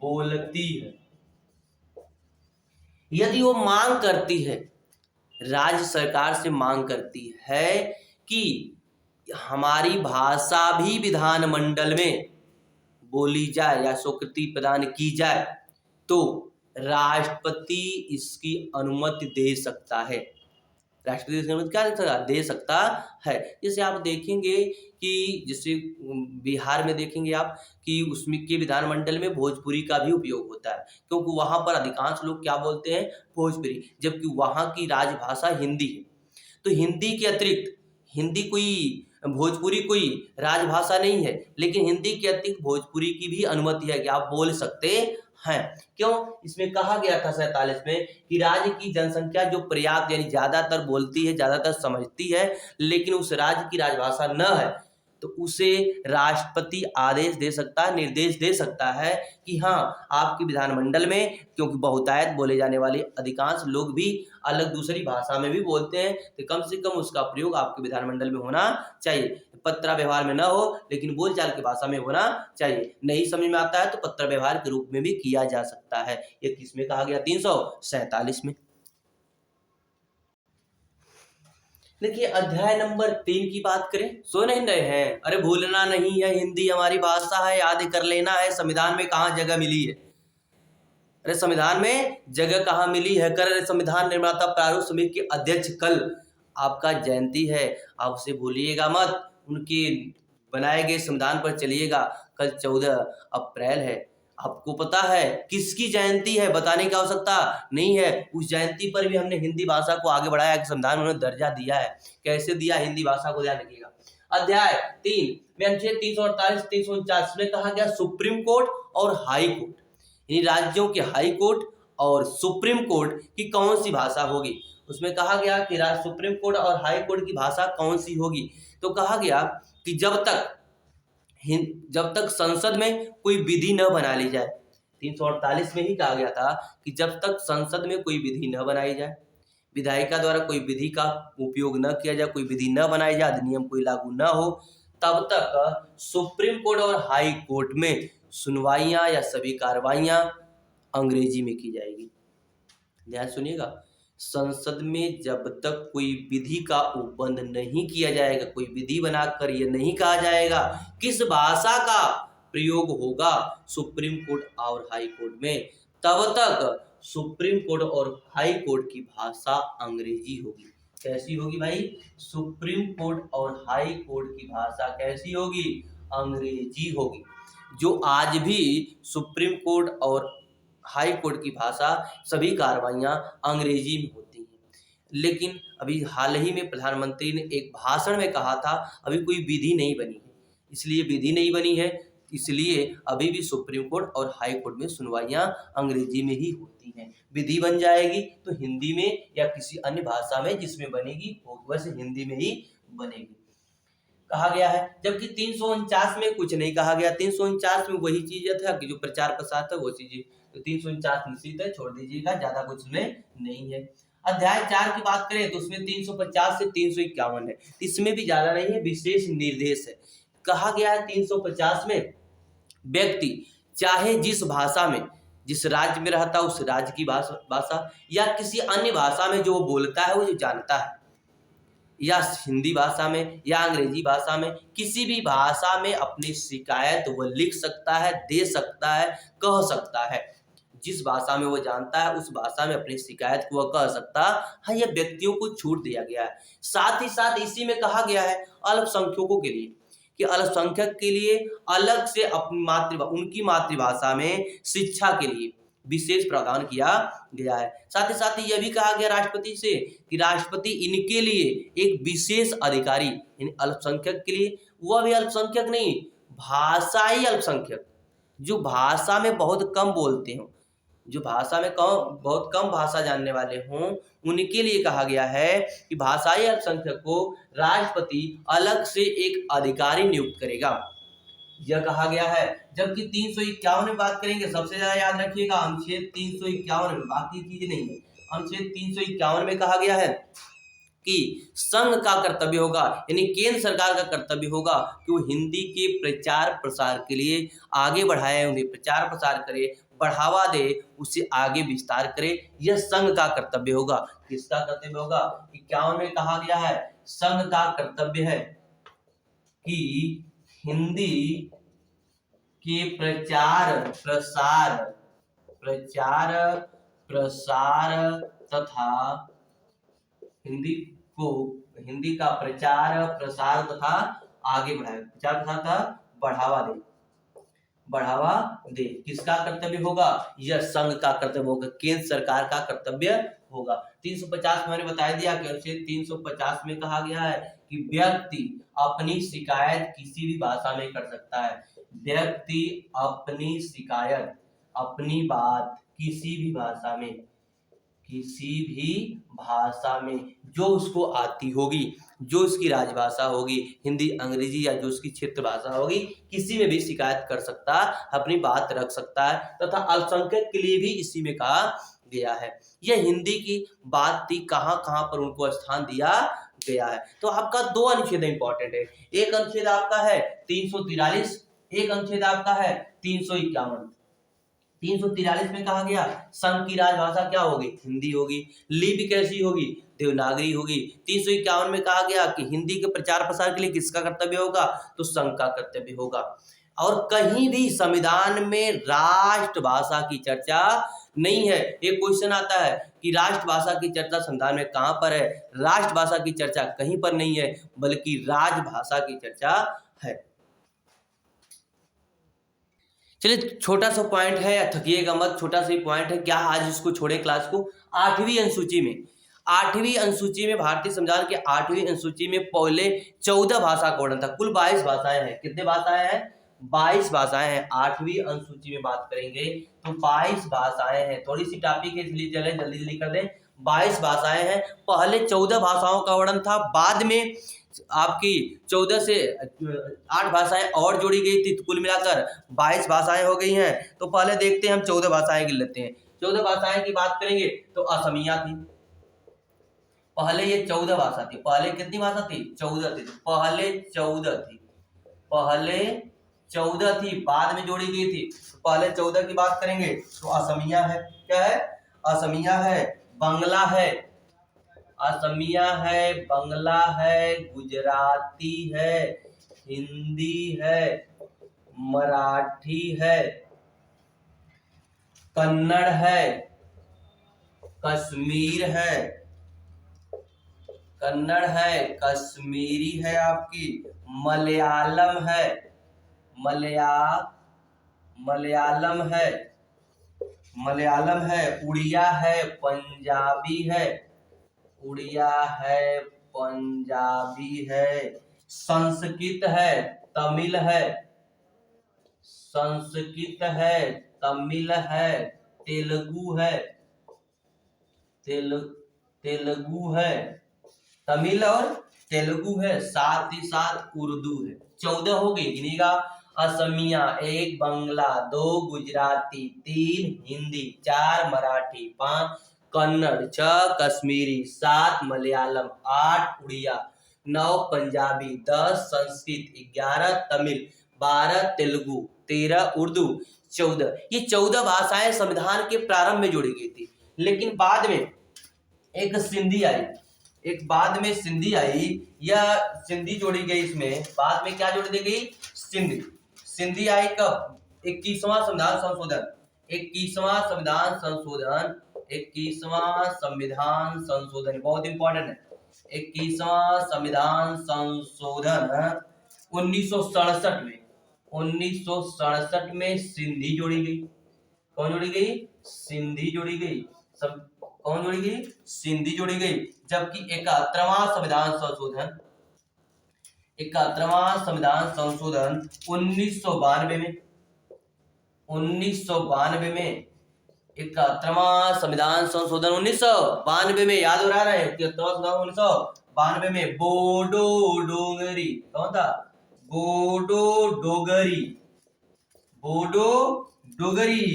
बोलती है, यदि वो मांग करती है, राज्य सरकार से मांग करती है कि हमारी भाषा भी विधानमंडल में बोली जाए या स्वीकृति प्रदान की जाए, तो राष्ट्रपति इसकी अनुमति दे सकता है। राष्ट्रपति इसकी अनुमति क्या दे सकता है। जैसे आप देखेंगे कि जैसे बिहार में देखेंगे आप कि उसमें के विधानमंडल में भोजपुरी का भी उपयोग होता है, क्योंकि वहां पर अधिकांश लोग क्या बोलते हैं, भोजपुरी, जबकि वहां की राजभाषा हिंदी है। तो हिंदी के अतिरिक्त, हिंदी कोई, भोजपुरी कोई राजभाषा नहीं है, लेकिन हिंदी के अतिरिक्त भोजपुरी की भी अनुमति है कि आप बोल सकते हैं। क्यों? इसमें कहा गया था 47 में कि राज्य की जनसंख्या जो पर्याप्त, यानी ज्यादातर बोलती है, ज्यादातर समझती है, लेकिन उस राज्य की राजभाषा न है, तो उसे राष्ट्रपति आदेश दे सकता है, निर्देश दे सकता है कि हाँ, आपके विधानमंडल में, क्योंकि बहुतायत बोले जाने वाले अधिकांश लोग भी अलग दूसरी भाषा में भी बोलते हैं, तो कम से कम उसका प्रयोग आपके विधानमंडल में होना चाहिए। पत्र व्यवहार में न हो, लेकिन बोलचाल की भाषा में होना चाहिए। नहीं समझ में आता है तो पत्र व्यवहार के रूप में भी किया जा सकता है। ये किसमें कहा गया? 347 में। देखिए अध्याय नंबर 3 की बात करें, सो नहीं रहे हैं, अरे भूलना नहीं है, हिंदी हमारी भाषा है, याद कर लेना है। संविधान में कहाँ जगह मिली है? अरे संविधान में जगह कहाँ मिली है? कर संविधान निर्माता प्रारूप समिति के अध्यक्ष, कल आपका जयंती है, आप उसे भूलिएगा मत, उनके बनाए गए संविधान पर चलिएगा। कल 14 अप्रैल है, आपको पता है किसकी जयंती है? बताने की आवश्यकता नहीं है। उस जयंती पर भी हमने हिंदी भाषा को आगे बढ़ाया, संविधान में उन्होंने दर्जा दिया है। कैसे दिया? हिंदी भाषा को ध्यान रखिएगा। अध्याय 3 में अनुच्छेद 348 349 में कहा गया सुप्रीम कोर्ट और हाई कोर्ट, यानी राज्यों के हाई कोर्ट और सुप्रीम कोर्ट की कौन सी भाषा होगी। उसमें कहा गया कि सुप्रीम कोर्ट और हाई कोर्ट की भाषा कौन सी होगी, तो कहा गया कि जब तक संसद में कोई विधि न बना ली जाए, 348 में ही कहा गया था कि जब तक संसद में कोई विधि न बनाई जाए, विधायिका द्वारा कोई विधि का उपयोग न किया जाए, कोई विधि न बनाई जाए, अधिनियम कोई लागू न हो, तब तक सुप्रीम कोर्ट और हाई कोर्ट में सुनवाइयां या सभी कार्रवाइयां अंग्रेजी में की जाएगी। ध्यान सुनिएगा, संसद में जब तक कोई विधि का उपबंध नहीं किया जाएगा, कोई विधि बनाकर ये नहीं कहा जाएगा किस भाषा का प्रयोग होगा सुप्रीम कोर्ट और हाई कोर्ट में, तब तक सुप्रीम कोर्ट और हाई कोर्ट की भाषा अंग्रेजी होगी। कैसी होगी भाई? सुप्रीम कोर्ट और हाई कोर्ट की भाषा कैसी होगी? अंग्रेजी होगी। जो आज भी सुप्रीम कोर्ट और हाई कोर्ट की भाषा, सभी कार्रवाइयाँ अंग्रेजी में होती हैं। लेकिन अभी हाल ही में प्रधानमंत्री ने एक भाषण में कहा था, अभी कोई विधि नहीं बनी है, इसलिए विधि नहीं बनी है, इसलिए अभी भी सुप्रीम कोर्ट और हाई कोर्ट में सुनवाइयाँ अंग्रेजी में ही होती हैं। विधि बन जाएगी तो हिंदी में या किसी अन्य भाषा में जिसमें बनेगी वो वैसे हिंदी में ही बनेगी, कहा गया है। जबकि 349 में कुछ नहीं कहा गया। 349 में वही चीज था कि जो प्रचार प्रसार था वो चीजें, तो 349 निश्चित है, छोड़ दीजिएगा, ज्यादा कुछ में नहीं है। अध्याय 4 की बात करें तो उसमें 350 से 351 है, इसमें भी ज्यादा नहीं है, विशेष निर्देश है। कहा गया है 350 में व्यक्ति चाहे जिस भाषा में, जिस राज्य में रहता है उस राज्य की भाषा या किसी अन्य भाषा में जो वो बोलता है, वो जो जानता है, या हिंदी भाषा में या अंग्रेजी भाषा में, किसी भी भाषा में अपनी शिकायत वो लिख सकता है, दे सकता है, कह सकता है। जिस भाषा में वो जानता है उस भाषा में अपनी शिकायत को वह कह सकता है। यह व्यक्तियों को छूट दिया गया है। साथ ही साथ इसी में कहा गया है अल्पसंख्यकों के लिए कि अल्पसंख्यक के लिए अलग से अपनी उनकी मातृभाषा में शिक्षा के लिए विशेष प्रावधान किया गया है। साथ ही यह भी कहा गया राष्ट्रपति से कि राष्ट्रपति इनके लिए एक विशेष अधिकारी, इन अल्पसंख्यक के लिए, वह भी अल्पसंख्यक नहीं, भाषाई अल्पसंख्यक, जो भाषा में बहुत कम बोलते हो, जो भाषा में बहुत कम भाषा जानने वाले हों, उनके लिए कहा गया है कि भाषाई अल्पसंख्यक को राष्ट्रपति अलग से एक अधिकारी नियुक्त करेगा, यह कहा गया है। जबकि 351 में बात करेंगे, सबसे ज्यादा याद रखिएगा अनुच्छेद 351 में, बाकी चीज नहीं है। अनुच्छेद 351 में कहा गया है कि संघ का कर्तव्य होगा, यानी केंद्र सरकार का कर्तव्य होगा कि वो हिंदी के प्रचार प्रसार के लिए आगे बढ़ाए, उन्हें प्रचार प्रसार करे, बढ़ावा दे, उसे आगे विस्तार करे। यह संघ का कर्तव्य होगा। किसका कर्तव्य होगा? 51 में कहा गया है संघ का कर्तव्य है कि हिंदी के प्रचार प्रसार तथा हिंदी का प्रचार प्रसार तथा आगे बढ़ाए, प्रचार प्रसार का बढ़ावा दे। किसका कर्तव्य होगा? यह संघ का कर्तव्य होगा, केंद्र सरकार का कर्तव्य होगा। 350 में मैंने बता दिया कि अनुच्छेद 350 में कहा गया है कि व्यक्ति अपनी शिकायत किसी भी भाषा में कर सकता है। व्यक्ति अपनी शिकायत, अपनी बात किसी भी भाषा में जो उसको आती होगी, जो उसकी राजभाषा होगी, हिंदी, अंग्रेजी या जो उसकी क्षेत्र भाषा होगी, किसी में भी शिकायत कर सकता है, अपनी बात रख सकता है। तथा अल्पसंख्यक के लिए भी इसी में कहा गया है। यह हिंदी की बात थी, कहाँ पर उनको स्थान दिया गया है। तो आपका 2 अनुच्छेद इंपॉर्टेंट है। एक अनुच्छेद आपका है 343, एक अनुच्छेद आपका है 351। 343 में कहा गया संघ की राजभाषा क्या होगी? हिंदी होगी। लिपि कैसी होगी? देवनागरी होगी। 351 में कहा गया कि हिंदी के प्रचार प्रसार के लिए किसका कर्तव्य होगा? तो संघ का कर्तव्य होगा। और कहीं भी संविधान में राष्ट्रभाषा की चर्चा नहीं है। एक क्वेश्चन आता है कि राष्ट्रभाषा की चर्चा संविधान में कहां पर है? राष्ट्रभाषा की चर्चा कहीं पर नहीं है, बल्कि राजभाषा की चर्चा है। चलिए, छोटा सा पॉइंट है, थकिएगा मत, छोटा सा ही पॉइंट है। क्या आज इसको छोड़े क्लास को? 8वीं अनुसूची में भारतीय संविधान के 8वीं अनुसूची में पहले 14 भाषा का वर्णन था। कुल 22 भाषाएं हैं। कितने भाषाएं हैं? 22 भाषाएं हैं। 8वीं अनुसूची में बात करेंगे तो 22 भाषाएं हैं। थोड़ी सी टॉपिक है इसलिए चले जल्दी कर दें। 22 भाषाएं हैं। पहले 14 भाषाओं का वर्णन था, बाद में आपकी 14 से 8 भाषाएं और जोड़ी गई थी, तो कुल मिलाकर 22 भाषाएं हो गई हैं। तो पहले देखते हैं, हम 14 भाषाएं गिन लेते हैं। 14 भाषाएं की बात करेंगे तो असमिया थी। पहले ये 14 भाषा थी। पहले कितनी भाषा थी? 14 थी। पहले 14 थी, बाद में जोड़ी गई थी। तो पहले 14 की बात करेंगे तो असमिया है। क्या है? असमिया है, बंगला है, असमिया है, बंगला है, गुजराती है, हिंदी है, मराठी है, कन्नड़ है, कश्मीर है, कन्नड़ है, कश्मीरी है आपकी, मलयालम है, मलयालम है, मलयालम है, उड़िया है, पंजाबी है, उड़िया है, पंजाबी है, संस्कृत है, तमिल है, संस्कृत है, तमिल है, तेलुगु है, तेलुगु है, तमिल और तेलुगु है, साथ ही साथ उर्दू है। 14 हो गई, गिनेगा। असमिया 1, बंगला 2, गुजराती 3, हिंदी 4, मराठी 5, कन्नड़ 6, कश्मीरी 7, मलयालम 8, उड़िया 9, पंजाबी 10, संस्कृत 11, तमिल 12, तेलुगु 13, उर्दू 14। ये 14 भाषाएं संविधान के प्रारंभ में जोड़ी गई थी, लेकिन बाद में एक सिंधी आई, सिंधी आई, या सिंधी जोड़ी गई। इसमें बाद में क्या जोड़ी दी गई? सिंधी आई कब? 21वां संविधान संशोधन, 21वां संविधान संशोधन बहुत इंपॉर्टेंट है। 21वां संविधान संशोधन 1967 में सिंधी जोड़ी गई। कौन जोड़ी गई? सिंधी जोड़ी गई। सब कौन जोड़ी गई? सिंधी जोड़ी गई। जबकि 71वां संविधान संशोधन 1992 में 71वां संविधान संशोधन 1992 में, याद हो रहा है? 1992 में बोडो डोगरी, कौन था? बोडो डोगरी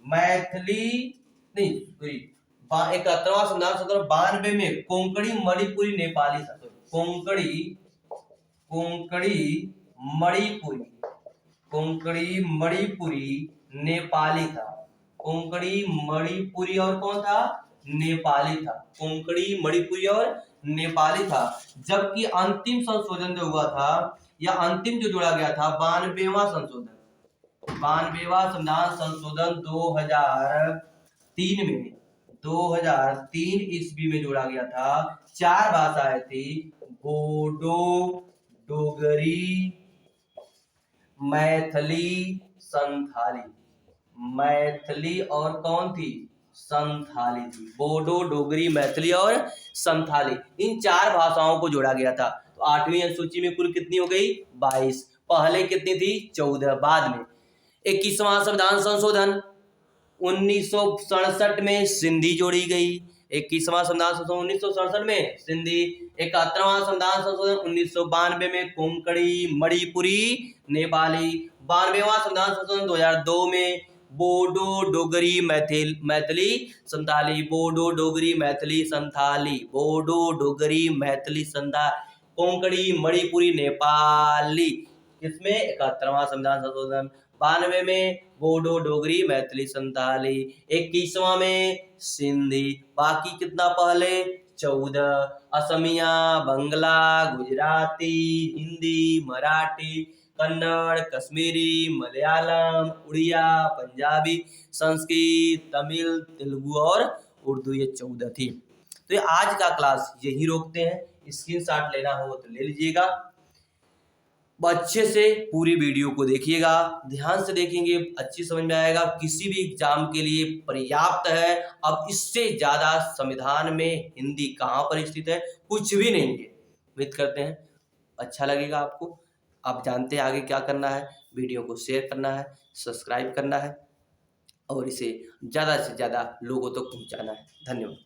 मैथिली नहीं, 71वां संविधान संशोधन 92 में कोंकणी मणिपुरी नेपाली था। कोंकणी मणिपुरी नेपाली था। कोंकणी मणिपुरी और कौन था? नेपाली था। कोंकणी मणिपुरी और नेपाली था। जबकि अंतिम संशोधन जो हुआ था, या अंतिम जो जोड़ा गया था, 92वां संविधान संशोधन 2003 ईस्वी में जोड़ा गया था। 4 भाषाएं थी, बोडो, डोगरी, मैथिली, संथाली। मैथिली और कौन थी? संथाली थी। बोडो, डोगरी, मैथिली और संथाली, इन 4 भाषाओं को जोड़ा गया था। तो 8वीं अनुसूची में कुल कितनी हो गई? 22। पहले कितनी थी? 14। बाद में 21वां संविधान संशोधन 1967 में सिंधी जोड़ी गई। 21वां संविधान संशोधन 1967 में सिंधी। 71वां संविधान संशोधन 1992 में कोंकणी मणिपुरी नेपाली। 92वां संविधान संशोधन 2002 में बोडो, डोगरी, मैथिली, संथाली। बोडो, डोगरी, मैथिली, संथाली। बोडो, डोगरी, मैथिली, संथाली, कोंकणी मणिपुरी नेपाली। किसमें? 71वां संविधान संशोधन। 92 में बोडो, डोगरी, मैथिली, संथाली। 21वां में सिंधी। बाकी कितना पहले? 14। असमिया, बंगला, गुजराती, हिंदी, मराठी, कन्नड़, कश्मीरी, मलयालम, उड़िया, पंजाबी, संस्कृत, तमिल, तेलुगु और उर्दू, ये 14 थी। तो ये आज का क्लास यही रोकते हैं। स्क्रीनशॉट लेना हो तो ले लीजिएगा। अच्छे से पूरी वीडियो को देखिएगा, ध्यान से देखेंगे, अच्छी समझ में आएगा। किसी भी एग्जाम के लिए पर्याप्त है। अब इससे ज्यादा संविधान में हिंदी कहाँ पर स्थित है? कुछ भी नहीं है। उम्मीद करते हैं अच्छा लगेगा आपको। आप जानते हैं आगे क्या करना है। वीडियो को शेयर करना है, सब्सक्राइब करना है और इसे ज़्यादा से ज़्यादा लोगों तक पहुँचाना है। धन्यवाद।